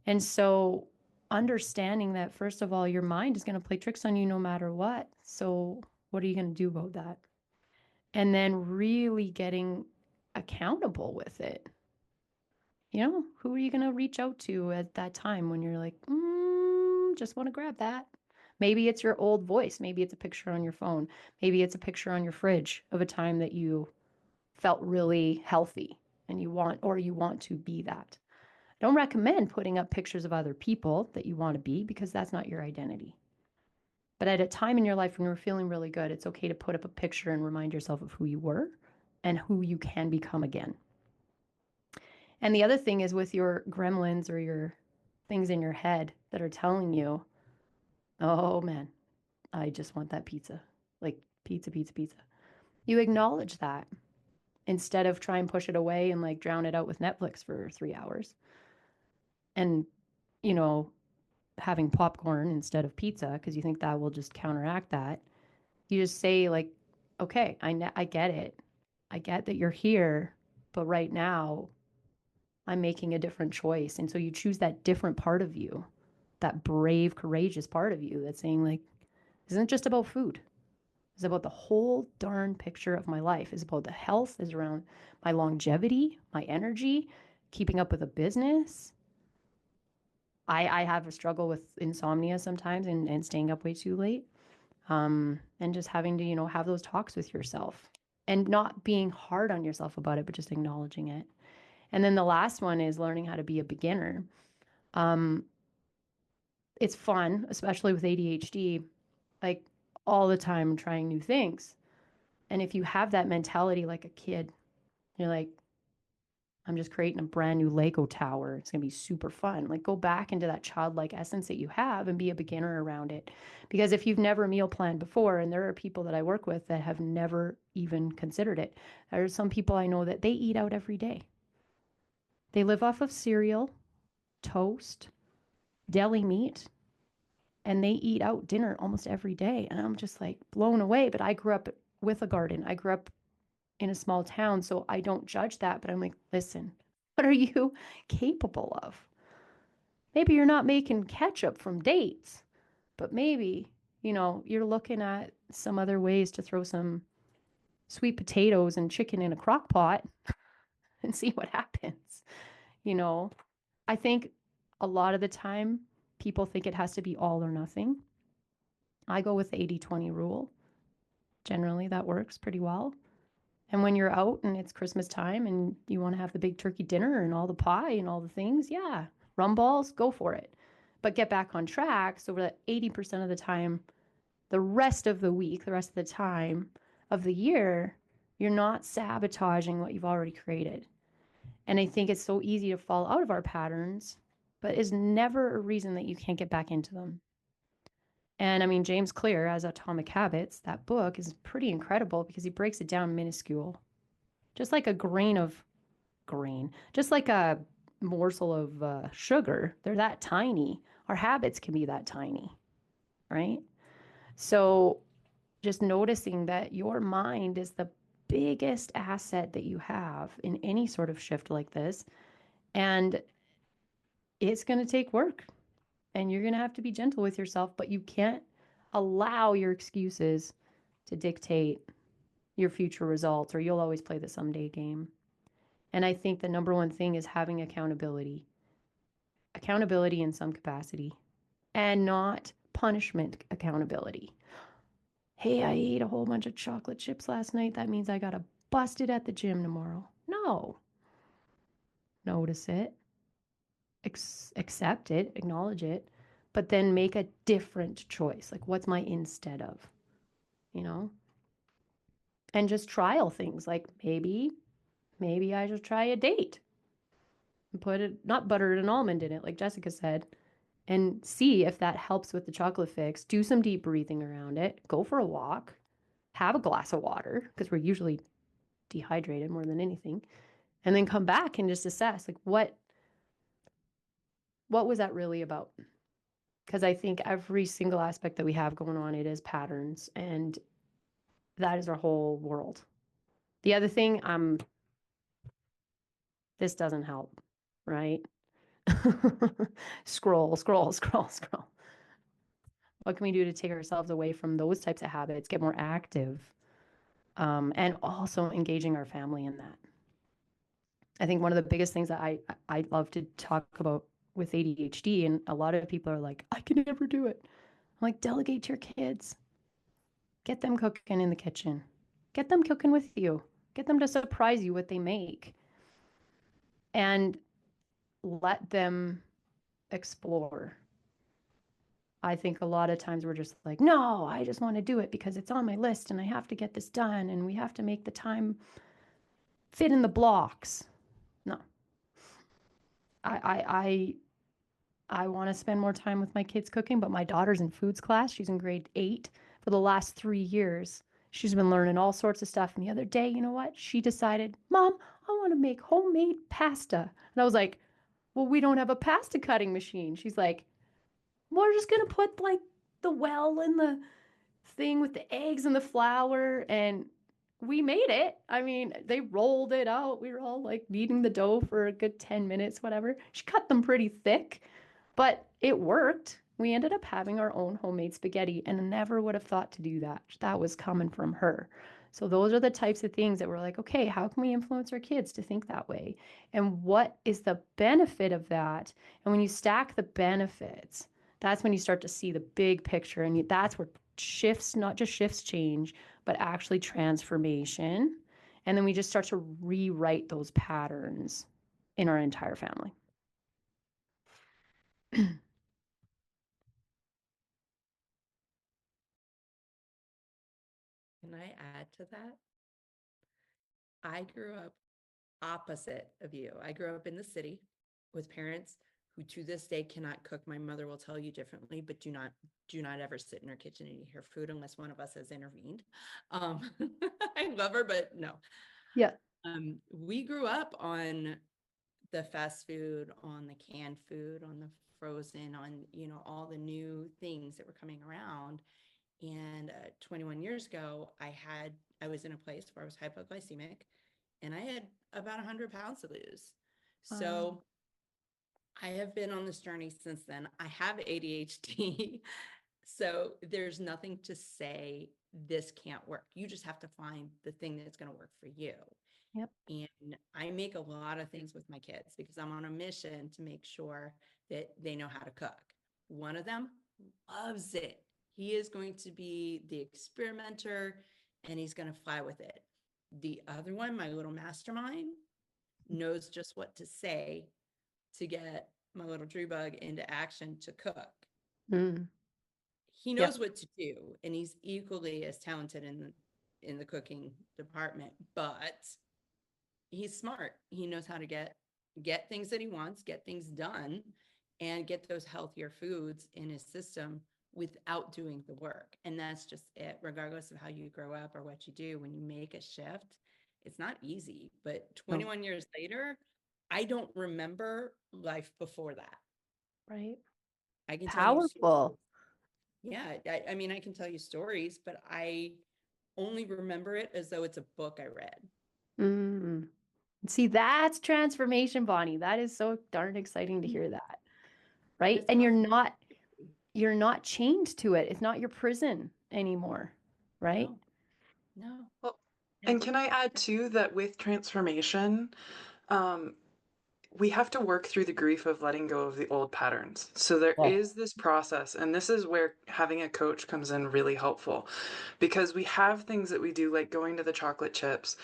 And so understanding that, first of all, your mind is going to play tricks on you no matter what. So what are you going to do about that? And then really getting accountable with it. Who are you going to reach out to at that time when you're like, just want to grab that? Maybe it's your old voice. Maybe it's a picture on your phone. Maybe it's a picture on your fridge of a time that you felt really healthy and you want to be that. I don't recommend putting up pictures of other people that you want to be because that's not your identity. But at a time in your life when you're feeling really good, it's okay to put up a picture and remind yourself of who you were and who you can become again. And the other thing is with your gremlins or your things in your head that are telling you, oh man, I just want that pizza. Like pizza, pizza, pizza. You acknowledge that instead of try and push it away and like drown it out with Netflix for 3 hours. And, having popcorn instead of pizza because you think that will just counteract that. You just say like, okay, I get it. I get that you're here, but right now I'm making a different choice. And so you choose that different part of you, that brave, courageous part of you that's saying like, this isn't just about food. It's about the whole darn picture of my life. It's about the health, is around my longevity, my energy, keeping up with a business. I have a struggle with insomnia sometimes and staying up way too late. And just having to, have those talks with yourself and not being hard on yourself about it, but just acknowledging it. And then the last one is learning how to be a beginner. It's fun, especially with ADHD, like all the time trying new things. And if you have that mentality like a kid, you're like, I'm just creating a brand new Lego tower. It's going to be super fun. Like go back into that childlike essence that you have and be a beginner around it. Because if you've never meal planned before, and there are people that I work with that have never even considered it. There are some people I know that they eat out every day. They live off of cereal, toast, deli meat, and they eat out dinner almost every day. And I'm just like blown away. But I grew up with a garden. I grew up in a small town, so I don't judge that, but I'm like, listen, what are you capable of? Maybe you're not making ketchup from dates, but maybe, you're looking at some other ways to throw some sweet potatoes and chicken in a crock pot and see what happens. I think a lot of the time people think it has to be all or nothing. I go with the 80-20 rule. Generally, that works pretty well. And when you're out and it's Christmas time and you want to have the big turkey dinner and all the pie and all the things, yeah, rum balls, go for it. But get back on track so that 80% of the time, the rest of the week, the rest of the time of the year, You're not sabotaging what you've already created. And I think it's so easy to fall out of our patterns, but is never a reason that you can't get back into them. And I mean, James Clear, as Atomic Habits, that book is pretty incredible because he breaks it down minuscule. Just like a just like a morsel of sugar, they're that tiny. Our habits can be that tiny, right? So just noticing that your mind is the biggest asset that you have in any sort of shift like this. And it's going to take work and you're going to have to be gentle with yourself, but you can't allow your excuses to dictate your future results, or you'll always play the someday game. And I think the number one thing is having accountability in some capacity, and not punishment accountability. Hey, I ate a whole bunch of chocolate chips last night. That means I got to bust it at the gym tomorrow. No. Notice it, accept it, acknowledge it, but then make a different choice. Like, what's my instead of, you know? And just trial things like maybe I should try a date and put it, not butter and almond in it, like Jessica said, and see if that helps with the chocolate fix. Do some deep breathing around it. Go for a walk. Have a glass of water, because we're usually dehydrated more than anything. And then come back and just assess, like, what was that really about? Because I think every single aspect that we have going on, it is patterns, and that is our whole world. The other thing, this doesn't help, right? Scroll. What can we do to take ourselves away from those types of habits, get more active, and also engaging our family in that? I think one of the biggest things that I love to talk about with ADHD, and a lot of people are like, I can never do it. I'm like, delegate to your kids. Get them cooking in the kitchen. Get them cooking with you. Get them to surprise you what they make. And let them explore. I think a lot of times we're just like, no, I just want to do it because it's on my list and I have to get this done and we have to make the time fit in the blocks. No. I want to spend more time with my kids cooking, but my daughter's in foods class. She's in grade 8 for the last 3 years. She's been learning all sorts of stuff. And the other day, you know what? She decided, Mom, I want to make homemade pasta. And I was like, well, we don't have a pasta cutting machine. She's like, we're just going to put like the well in the thing with the eggs and the flour. And we made it. I mean, they rolled it out. We were all like kneading the dough for a good 10 minutes, whatever. She cut them pretty thick, but it worked. We ended up having our own homemade spaghetti, and I never would have thought to do that. That was coming from her. So those are the types of things that we're like, okay, how can we influence our kids to think that way? And what is the benefit of that? And when you stack the benefits, that's when you start to see the big picture. And that's where shifts, not just shifts change, but actually transformation. And then we just start to rewrite those patterns in our entire family. Can I add to that? I grew up opposite of you. I grew up in the city with parents who to this day cannot cook. My mother will tell you differently, but do not ever sit in her kitchen and eat her food unless one of us has intervened. I love her, but no. Yeah. We grew up on the fast food, on the canned food, on the frozen, on, all the new things that were coming around. And 21 years ago, I was in a place where I was hypoglycemic and I had about 100 pounds to lose. So I have been on this journey since then. I have ADHD. So there's nothing to say this can't work. You just have to find the thing that's going to work for you. Yep. And I make a lot of things with my kids because I'm on a mission to make sure that they know how to cook. One of them loves it. He is going to be the experimenter and he's going to fly with it. The other one, my little mastermind, knows just what to say to get my little Drew bug into action to cook. He knows what to do, and he's equally as talented in the cooking department, but he's smart. He knows how to get things that he wants, get things done, and get those healthier foods in his system without doing the work. And that's just it, regardless of how you grow up or what you do. When you make a shift, it's not easy, but 21 years later, I don't remember life before that. Right. I can Powerful. yeah, I mean, I can tell you stories, but I only remember it as though it's a book I read. Mm. See, that's transformation, Bonnie. That is so darn exciting to hear that. Right? It's And awesome. you're not chained to it. It's not your prison anymore. Right? No. Well, and can I add too that with transformation, um, we have to work through the grief of letting go of the old patterns. So there is this process, and this is where having a coach comes in really helpful, because we have things that we do, like going to the chocolate chips,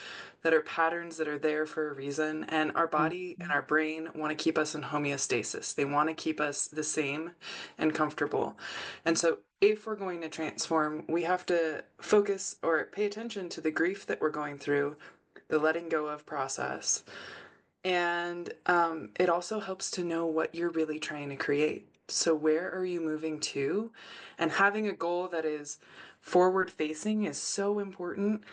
that are patterns that are there for a reason, and our body and our brain want to keep us in homeostasis. They want to keep us the same and comfortable. And so if we're going to transform, we have to focus or pay attention to the grief that we're going through, the letting go of process. And it also helps to know what you're really trying to create. So, where are you moving to? And having a goal that is forward facing is so important.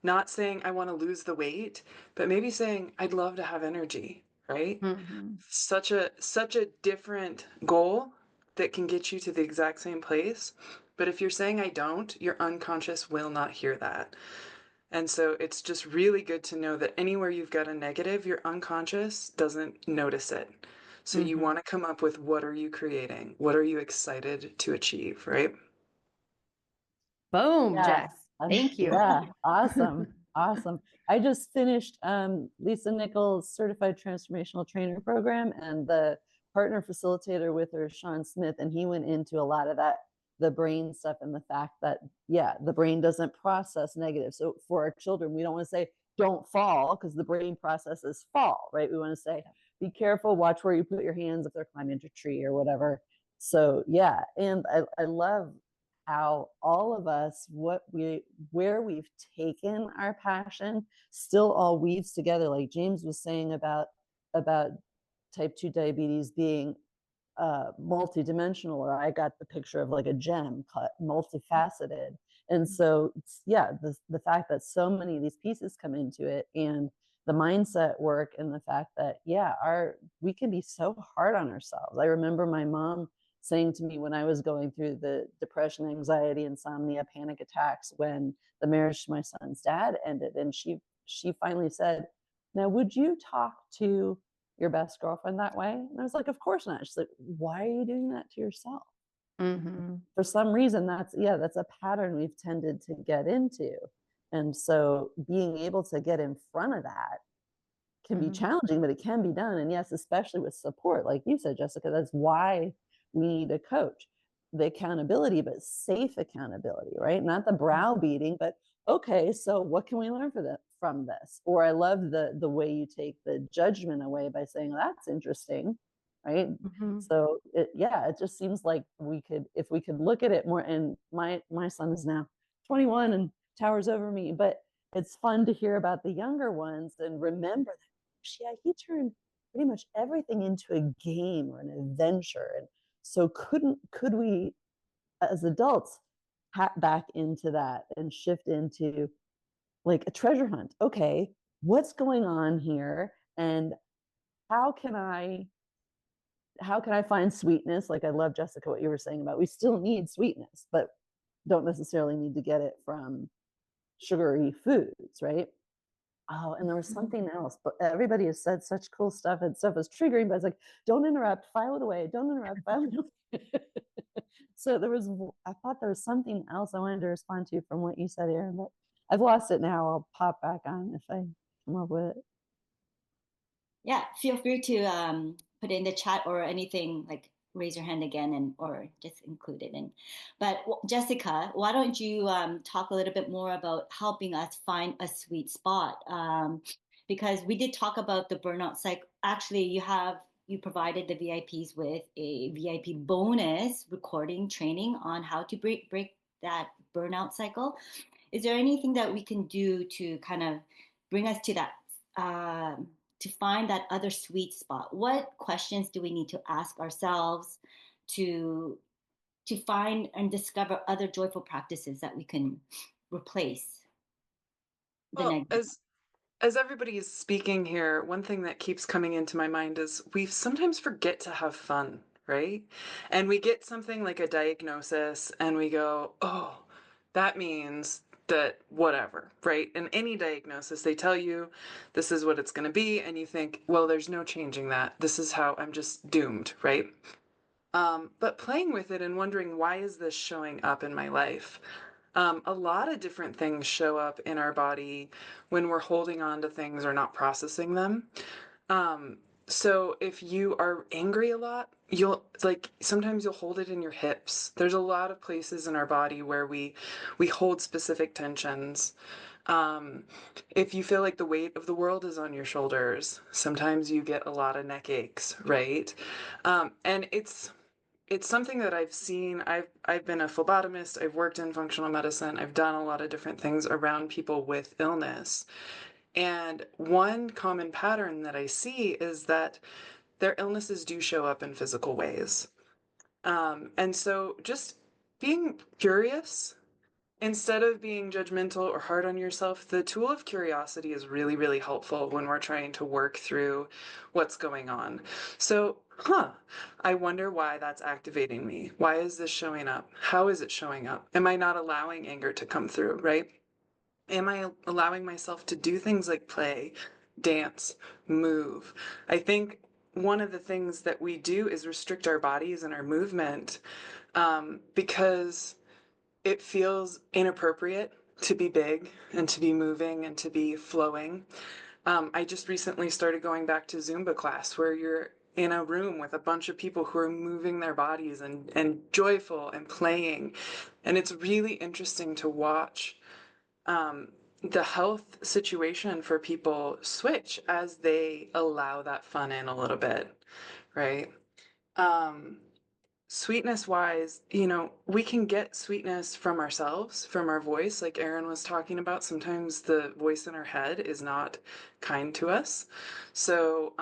Not saying I want to lose the weight, but maybe saying I'd love to have energy, right? Mm-hmm. Such a different goal that can get you to the exact same place. But if you're saying I don't, your unconscious will not hear that. And so it's just really good to know that anywhere you've got a negative, your unconscious doesn't notice it. So you want to come up with, what are you creating? What are you excited to achieve, right? Boom, Yeah. Jess. Thank you. Yeah, awesome. Awesome. I just finished Lisa Nichols' certified transformational trainer program, and the partner facilitator with her is Sean Smith, and he went into a lot of that, the brain stuff, and the fact that, yeah, the brain doesn't process negative. So for our children, we don't want to say don't fall, because the brain processes fall, right? We want to say be careful, watch where you put your hands if they're climbing a tree or whatever. So yeah, and I love how all of us, where we've taken our passion still all weaves together, like James was saying about type 2 diabetes being multidimensional, or I got the picture of like a gem cut, multifaceted. And so yeah, the fact that so many of these pieces come into it, and the mindset work, and the fact that, yeah, we can be so hard on ourselves. I remember my mom saying to me when I was going through the depression, anxiety, insomnia, panic attacks, when the marriage to my son's dad ended, and she finally said, now would you talk to your best girlfriend that way? And I was like, of course not. She's like, why are you doing that to yourself? For some reason, that's a pattern we've tended to get into. And so being able to get in front of that can be challenging, but it can be done. And yes, especially with support, like you said, Jessica, that's why we need a coach. The accountability, but safe accountability, right? Not the browbeating, but okay, so what can we learn from this? Or I love the way you take the judgment away by saying, that's interesting, right? So it just seems like if we could look at it more. And my son is now 21 and towers over me, but it's fun to hear about the younger ones and remember that, yeah, he turned pretty much everything into a game or an adventure. And so could we as adults tap back into that and shift into like a treasure hunt? Okay, what's going on here, and how can I find sweetness? Like, I love, Jessica, what you were saying about we still need sweetness, but don't necessarily need to get it from sugary foods, right? Oh, and there was something else, but everybody has said such cool stuff, and stuff was triggering, but it's like, don't interrupt, file it away, don't interrupt, file it away. So I thought there was something else I wanted to respond to from what you said, Erin, but I've lost it now. I'll pop back on if I come up with it. Yeah, feel free to put it in the chat or anything, like raise your hand again or just include it in. But Jessica, why don't you talk a little bit more about helping us find a sweet spot? Because we did talk about the burnout cycle. Actually, you provided the VIPs with a VIP bonus recording training on how to break that burnout cycle. is there anything that we can do to kind of bring us to that, to find that other sweet spot? What questions do we need to ask ourselves to find and discover other joyful practices that we can replace the Well, negative? as everybody is speaking here, one thing that keeps coming into my mind is we sometimes forget to have fun, right? And we get something like a diagnosis and we go, oh, that means that whatever, right? In any diagnosis, they tell you this is what it's going to be. And you think, well, there's no changing that. This is how I'm just doomed, right? But playing with it and wondering, why is this showing up in my life? A lot of different things show up in our body when we're holding on to things or not processing them. So if you are angry a lot, sometimes you'll hold it in your hips. There's a lot of places in our body where we hold specific tensions. If you feel like the weight of the world is on your shoulders, sometimes you get a lot of neck aches, right? And it's something that I've seen. I've been a phlebotomist. I've worked in functional medicine. I've done a lot of different things around people with illness. And one common pattern that I see is that their illnesses do show up in physical ways. And so just being curious instead of being judgmental or hard on yourself, the tool of curiosity is really, really helpful when we're trying to work through what's going on. So, I wonder why that's activating me. Why is this showing up? How is it showing up? Am I not allowing anger to come through, right? Am I allowing myself to do things like play, dance, move? I think one of the things that we do is restrict our bodies and our movement because it feels inappropriate to be big and to be moving and to be flowing. I just recently started going back to Zumba class where you're in a room with a bunch of people who are moving their bodies and joyful and playing. And it's really interesting to watch the health situation for people switch as they allow that fun in a little bit, right? Sweetness wise, we can get sweetness from ourselves, from our voice, like Erin was talking about. Sometimes the voice in our head is not kind to us. So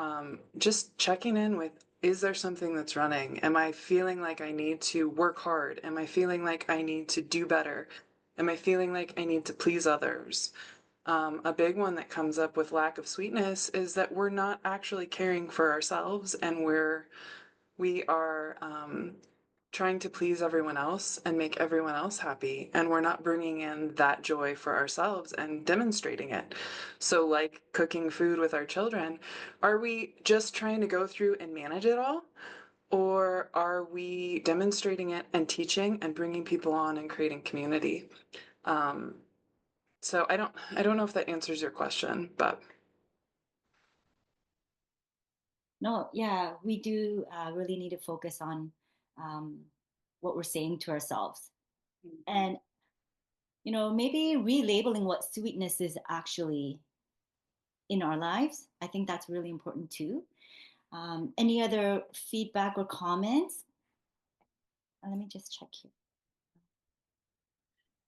just checking in with, is there something that's running? Am I feeling like I need to work hard? Am I feeling like I need to do better? Am I feeling like I need to please others? A big one that comes up with lack of sweetness is that we're not actually caring for ourselves, and we are trying to please everyone else and make everyone else happy, and we're not bringing in that joy for ourselves and demonstrating it. So like cooking food with our children, are we just trying to go through and manage it all? Or are we demonstrating it and teaching and bringing people on and creating community? So I don't know if that answers your question, but No, yeah, we do really need to focus on what we're saying to ourselves. And, maybe relabeling what sweetness is actually in our lives. I think that's really important too. Any other feedback or comments? Let me just check here.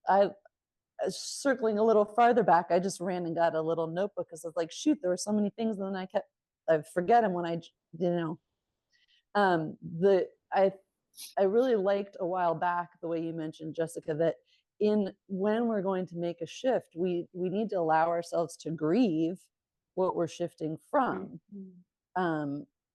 I circling a little farther back, I just ran and got a little notebook because I was like, shoot, there were so many things, and then I forget them when I really liked a while back the way you mentioned, Jessica, that when we're going to make a shift, we need to allow ourselves to grieve what we're shifting from.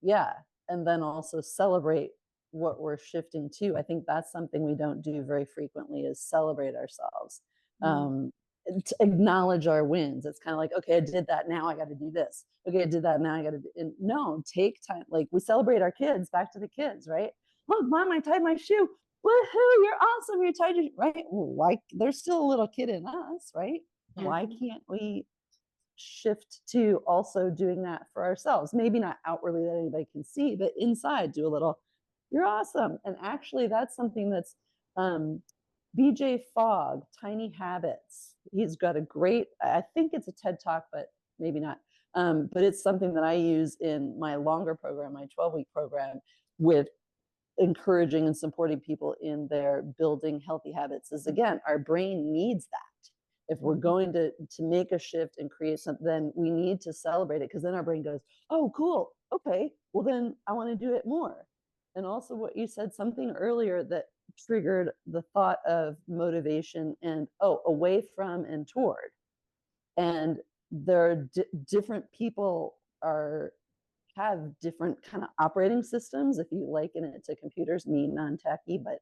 Yeah, and then also celebrate what we're shifting to. I think that's something we don't do very frequently, is celebrate ourselves. To acknowledge our wins. It's kind of like, okay, I did that, now I got to do this. Okay, I did that, now I got to no, take time. Like we celebrate our kids, back to the kids, right? Look, mom, I tied my shoe. Woohoo, you're awesome, you tied your right. Why, there's still a little kid in us, right? Why can't we shift to also doing that for ourselves? Maybe not outwardly that anybody can see, but inside do a little, you're awesome. And actually that's something that's BJ Fogg, Tiny Habits. He's got a great, I think it's a TED Talk, but maybe not. But it's something that I use in my longer program, my 12-week program, with encouraging and supporting people in their building healthy habits. Is again, our brain needs that. If we're going to make a shift and create something, then we need to celebrate it, because then our brain goes, oh, cool. Okay, well then I want to do it more. And also what you said something earlier that triggered the thought of motivation and, away from and toward. And there are different people have different kind of operating systems. If you liken it to computers, me, non-techie, but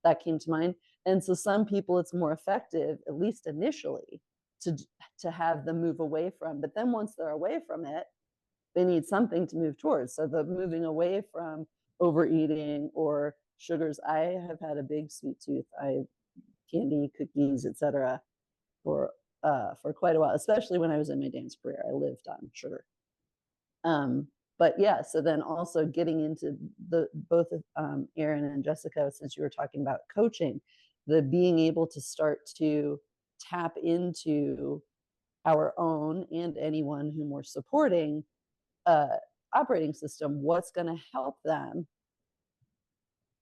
that came to mind. And so some people, it's more effective, at least initially, to have them move away from. But then once they're away from it, they need something to move towards. So the moving away from overeating or sugars. I have had a big sweet tooth. Candy, cookies, etc. for quite a while, especially when I was in my dance career. I lived on sugar. But yeah, so then also getting into both of Erin and Jessica, since you were talking about coaching, the being able to start to tap into our own and anyone whom we're supporting operating system, what's going to help them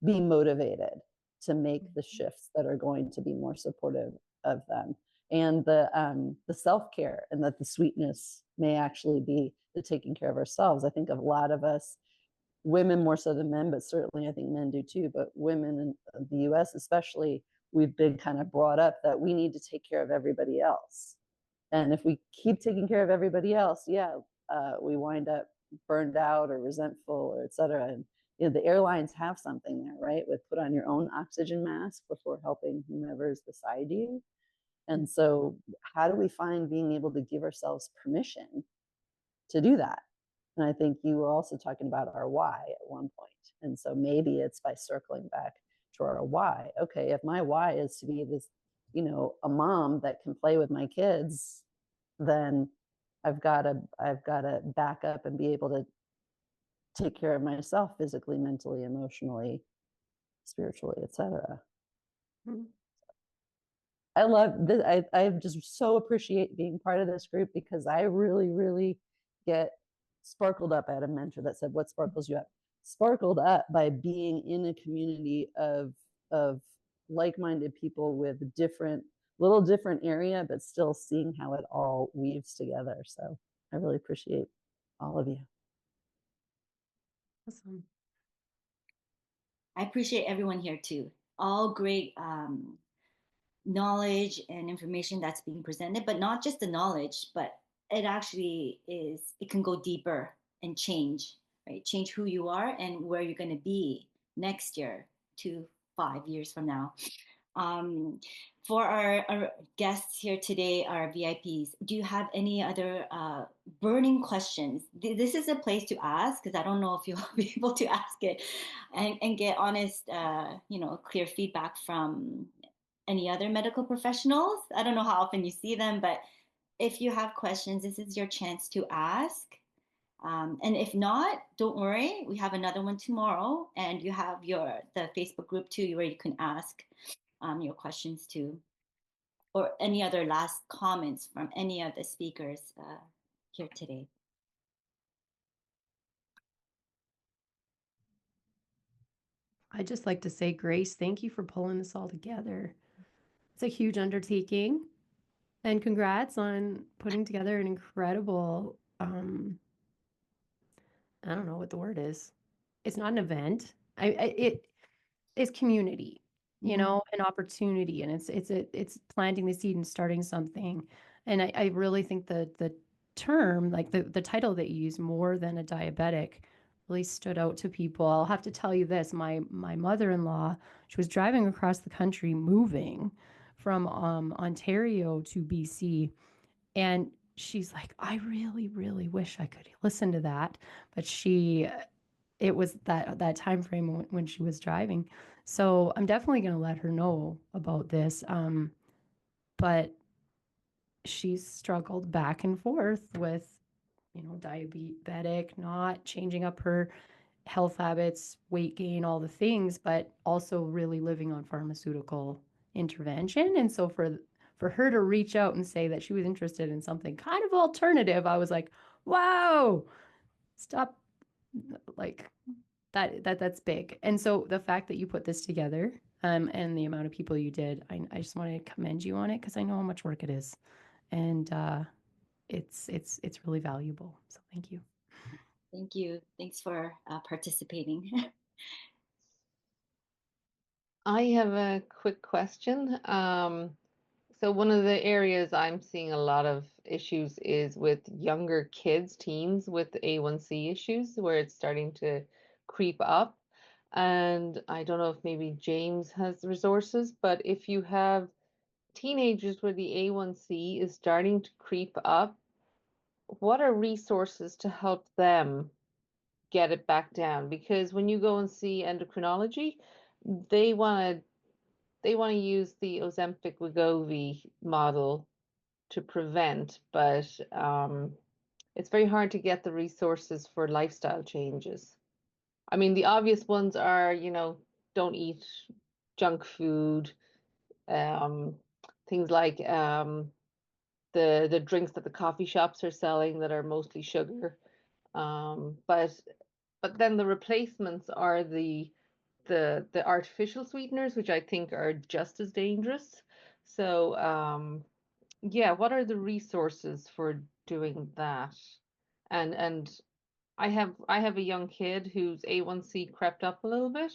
be motivated to make the shifts that are going to be more supportive of them. And the self-care, and that the sweetness may actually be the taking care of ourselves. I think of a lot of us, women more so than men, but certainly I think men do too, but women in the US especially, we've been kind of brought up that we need to take care of everybody else. And if we keep taking care of everybody else, we wind up burned out or resentful or et cetera. And the airlines have something there, right? With put on your own oxygen mask before helping whomever's beside you. And so how do we find being able to give ourselves permission to do that? And I think you were also talking about our why at one point. And so maybe it's by circling back to our why. Okay, if my why is to be this, a mom that can play with my kids, then I've got to back up and be able to take care of myself physically, mentally, emotionally, spiritually, etc. Mm-hmm. I love this. I just so appreciate being part of this group, because I really, really get sparkled up. I had a mentor that said, what sparkles you up? Sparkled up by being in a community of like-minded people with little different area, but still seeing how it all weaves together. So I really appreciate all of you. Awesome. I appreciate everyone here too. All great knowledge and information that's being presented, but not just the knowledge, but it actually it can go deeper and change, right? Change who you are and where you're going to be next year, 5 years from now. For our guests here today, our VIPs, do you have any other burning questions? This is a place to ask, because I don't know if you'll be able to ask it and get honest, clear feedback from any other medical professionals. I don't know how often you see them, but if you have questions, this is your chance to ask. And if not, don't worry. We have another one tomorrow, and you have the Facebook group too, where you can ask your questions too, or any other last comments from any of the speakers here today. I'd just like to say, Grace, thank you for pulling this all together. It's a huge undertaking, and congrats on putting together an incredible, I don't know what the word is. It's not an event. It is community, an opportunity, and it's planting the seed and starting something. And I really think the term, like the title that you use, more than a diabetic, really stood out to people. I'll have to tell you this: my mother-in-law, she was driving across the country, moving from Ontario to BC, and she's like, I really, really wish I could listen to that, but it was that time frame when she was driving. So I'm definitely going to let her know about this. But she's struggled back and forth with, diabetic, not changing up her health habits, weight gain, all the things, but also really living on pharmaceutical intervention. And so for her to reach out and say that she was interested in something kind of alternative, I was like, wow, stop, like that's big. And so the fact that you put this together, and the amount of people you did. I just want to commend you on it because I know how much work it is, and it's really valuable. So thank you. Thank you. Thanks for participating. I have a quick question. So one of the areas I'm seeing a lot of issues is with younger kids, teens with A1C issues, where it's starting to creep up. And I don't know if maybe James has resources, but if you have teenagers where the A1C is starting to creep up, what are resources to help them get it back down? Because when you go and see endocrinology, they want to use the Ozempic Wegovy model to prevent, but it's very hard to get the resources for lifestyle changes. I mean, the obvious ones are, don't eat junk food, things like the drinks that the coffee shops are selling that are mostly sugar. But then the replacements are the artificial sweeteners, which I think are just as dangerous. So yeah, what are the resources for doing that? And I have a young kid whose A1C crept up a little bit,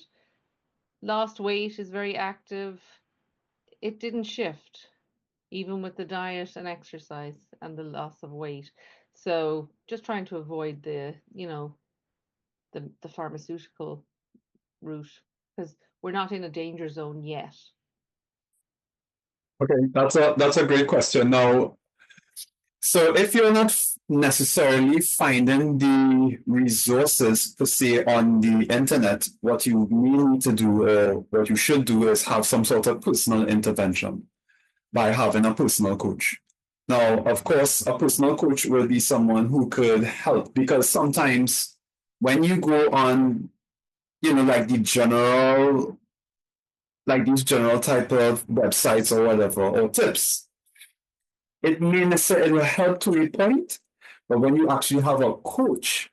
lost weight, is very active. It didn't shift, even with the diet and exercise and the loss of weight. So just trying to avoid the pharmaceutical route, because we're not in a danger zone yet. Okay, that's a great question. Now, so if you're not necessarily finding the resources per se on the internet, what you need to do or what you should do is have some sort of personal intervention by having a personal coach. Now, of course, a personal coach will be someone who could help, because sometimes when you go on, like these general type of websites or whatever, or tips, it may necessarily help to a point, but when you actually have a coach,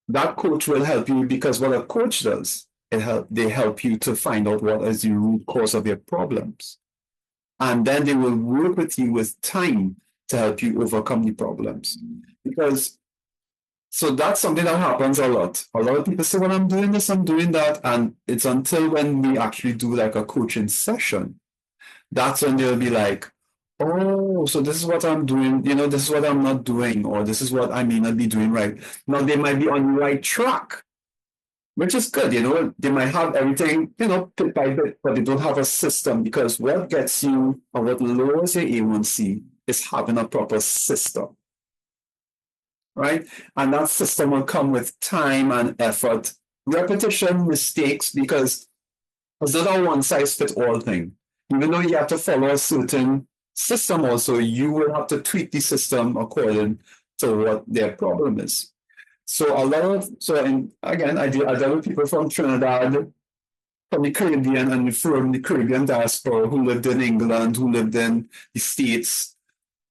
that coach will help you, because what a coach does, they help you to find out what is the root cause of your problems. And then they will work with you with time to help you overcome the problems. So that's something that happens a lot. A lot of people say, well, I'm doing this, I'm doing that. And it's until when we actually do like a coaching session, that's when they'll be like, oh, so this is what I'm doing, this is what I'm not doing, or this is what I may not be doing right. Now they might be on the right track, which is good, they might have everything, bit by bit, but they don't have a system, because what gets you or what lowers your A1C is having a proper system, right? And that system will come with time and effort, repetition, mistakes, because it's not a one-size-fits-all thing. Even though you have to follow a certain system also, you will have to tweak the system according to what their problem is. So again, I dealt with people from Trinidad, from the Caribbean, and from the Caribbean diaspora who lived in England, who lived in the States.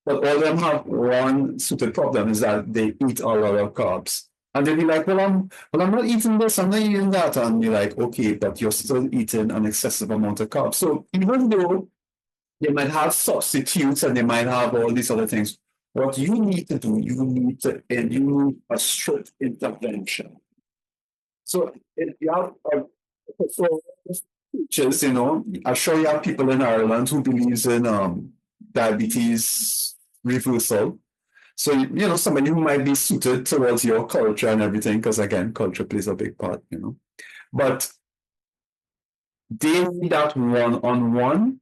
But all of them have one suited problem, is that they eat a lot of carbs. And they'll be like, well, I'm not eating this, I'm not eating that. And you're like, okay, but you're still eating an excessive amount of carbs. So even though they might have substitutes and they might have all these other things, what you need to do, you need a strict intervention. So if you have teachers, I'm sure you have people in Ireland who believes in diabetes reversal. So, somebody who might be suited towards your culture and everything, because again, culture plays a big part, But they need that one-on-one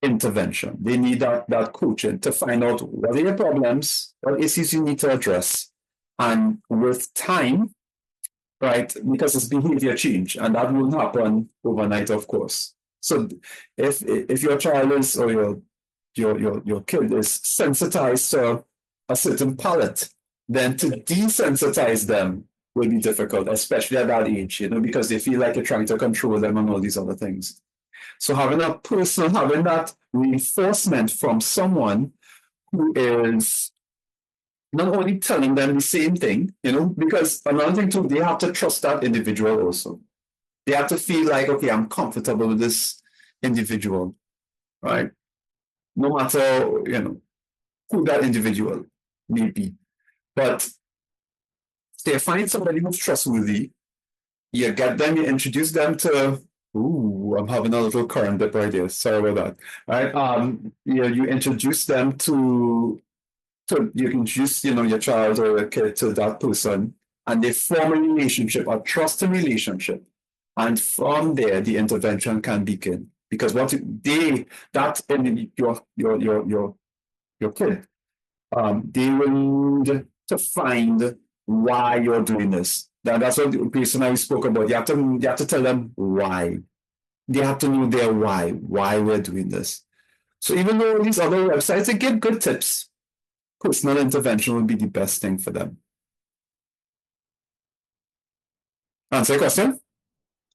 intervention. They need that coaching to find out what are your problems, what issues you need to address. And with time, right, because it's behavior change, and that won't happen overnight, of course. So if your child is, or your kid is sensitized to a certain palate, then to desensitize them will be difficult, especially at that age, because they feel like you're trying to control them and all these other things. So having that reinforcement from someone who is not only telling them the same thing, because another thing too, they have to trust that individual also. They have to feel like, okay, I'm comfortable with this individual, right? No matter, who that individual may be. But say find somebody who's trustworthy, you get them, you introduce them to, ooh, I'm having a little current dip right there. Sorry about that. Right. You introduce them to you can introduce, your child or a kid to that person, and they form a relationship, a trusting relationship. And from there the intervention can begin. Because what they that in your kid, they will need to find why you're doing this. That's what the person I spoke about. You have to tell them why. They have to know their why we're doing this. So even though these other websites, they give good tips, personal intervention will be the best thing for them. Answer your question?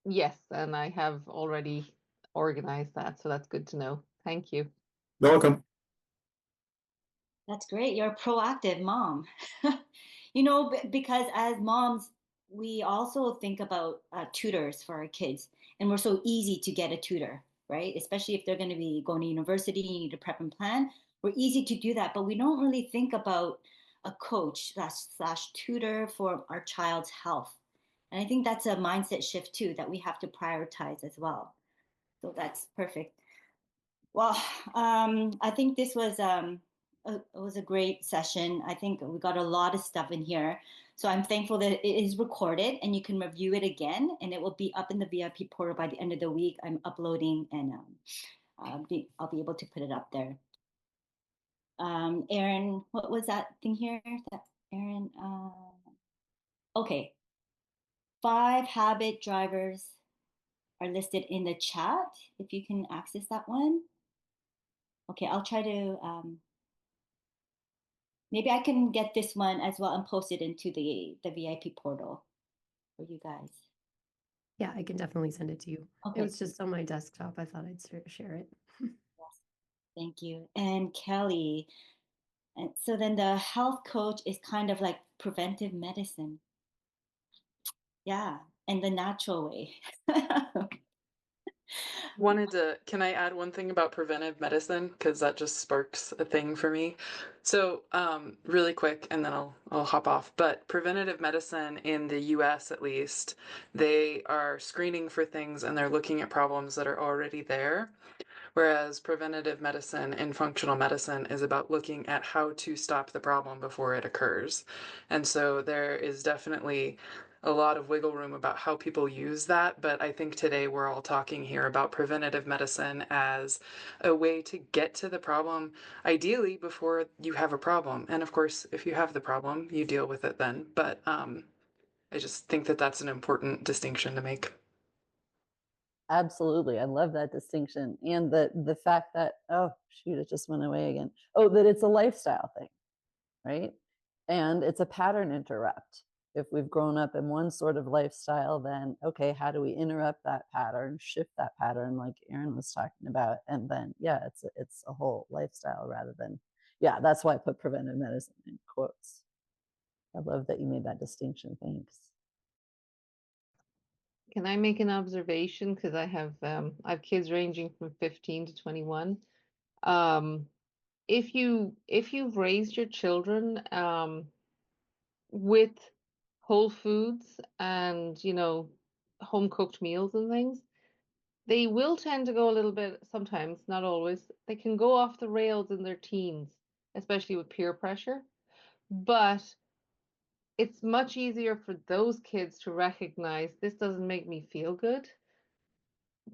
Yes, and I have already organized that, so that's good to know. Thank you. You're welcome. That's great. You're a proactive mom. Because as moms, we also think about tutors for our kids, and we're so easy to get a tutor, right? Especially if they're going to be going to university, you need to prep and plan. We're easy to do that, but we don't really think about a coach slash tutor for our child's health. And I think that's a mindset shift too that we have to prioritize as well. So that's perfect. Well, I think this was it was a great session. I think we got a lot of stuff in here. So I'm thankful that it is recorded and you can review it again, and it will be up in the VIP portal by the end of the week. I'm uploading, and I'll be able to put it up there. Erin, what was that thing here? Erin, okay. 5 habit drivers are listed in the chat. If you can access that one. Okay, I'll try to, maybe I can get this one as well and post it into the VIP portal for you guys. Yeah, I can definitely send it to you. Okay. It was just on my desktop. I thought I'd share it. Yes. Thank you. And Kelly, and so then the health coach is kind of like preventive medicine. Yeah, in the natural way. Can I add one thing about preventive medicine? Because that just sparks a thing for me. So, really quick, and then I'll hop off. But preventative medicine in the US, at least, they are screening for things and they're looking at problems that are already there. Whereas preventative medicine and functional medicine is about looking at how to stop the problem before it occurs. And so there is definitely a lot of wiggle room about how people use that. But I think today we're all talking here about preventative medicine as a way to get to the problem, ideally before you have a problem. And of course, if you have the problem, you deal with it then. But I just think that that's an important distinction to make. Absolutely. I love that distinction. And the fact that, oh, shoot, it just went away again. Oh, that it's a lifestyle thing, right? And it's a pattern interrupt. If we've grown up in one sort of lifestyle, then, okay, how do we interrupt that pattern, shift that pattern like Erin was talking about? And then, yeah, it's a whole lifestyle rather than, yeah, that's why I put preventive medicine in quotes. I love that you made that distinction. Thanks. Can I make an observation? Because I have kids ranging from 15 to 21. If you've raised your children with whole foods and home cooked meals and things, they will tend to go a little bit, sometimes, not always, they can go off the rails in their teens, especially with peer pressure. But it's much easier for those kids to recognize this doesn't make me feel good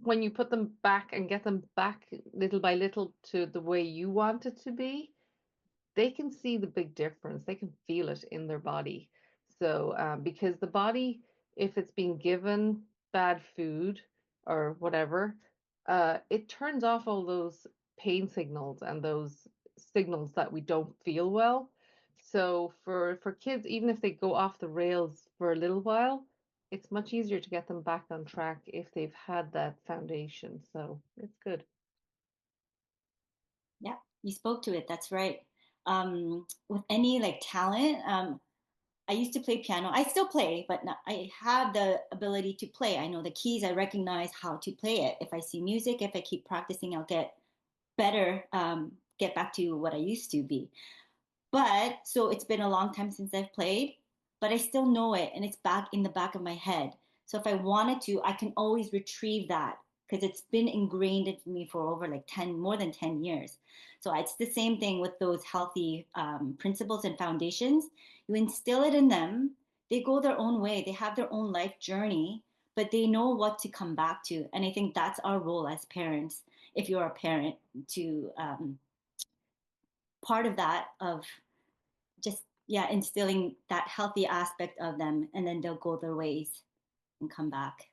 when you put them back and get them back little by little to the way you want it to be. They can see the big difference. They can feel it in their body. So, because the body, if it's being given bad food or whatever, it turns off all those pain signals and those signals that we don't feel well. So for kids, even if they go off the rails for a little while, it's much easier to get them back on track if they've had that foundation. So it's good. Yeah, you spoke to it. That's right. With any like talent, I used to play piano. I still play, but not, I have the ability to play. I know the keys. I recognize how to play it. If I see music, if I keep practicing, I'll get better, get back to what I used to be. But so it's been a long time since I've played, but I still know it and it's back in the back of my head. So if I wanted to, I can always retrieve that because it's been ingrained in me for over like 10, more than 10 years. So it's the same thing with those healthy principles and foundations. You instill it in them, they go their own way, they have their own life journey, but they know what to come back to. And I think that's our role as parents, if you're a parent, to part of that, of just, yeah, instilling that healthy aspect of them, and then they'll go their ways and come back.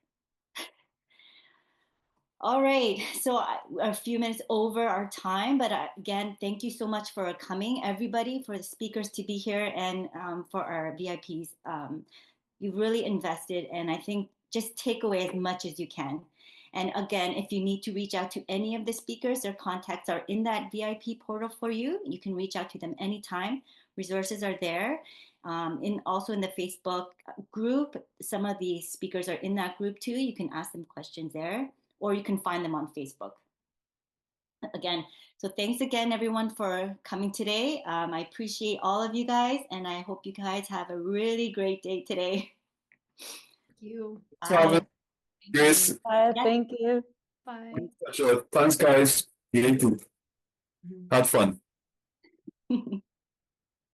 All right, so a few minutes over our time, but again, thank you so much for coming, everybody, for the speakers to be here, and for our VIPs. You really invested, and I think just take away as much as you can. And again, if you need to reach out to any of the speakers, their contacts are in that VIP portal for you. You can reach out to them anytime. Resources are there. Also in the Facebook group, some of the speakers are in that group too. You can ask them questions there, or you can find them on Facebook. Again, so thanks again, everyone, for coming today. I appreciate all of you guys, and I hope you guys have a really great day today. Thank you. So, Grace, Thank you. Bye. thanks, guys. You too. Had fun.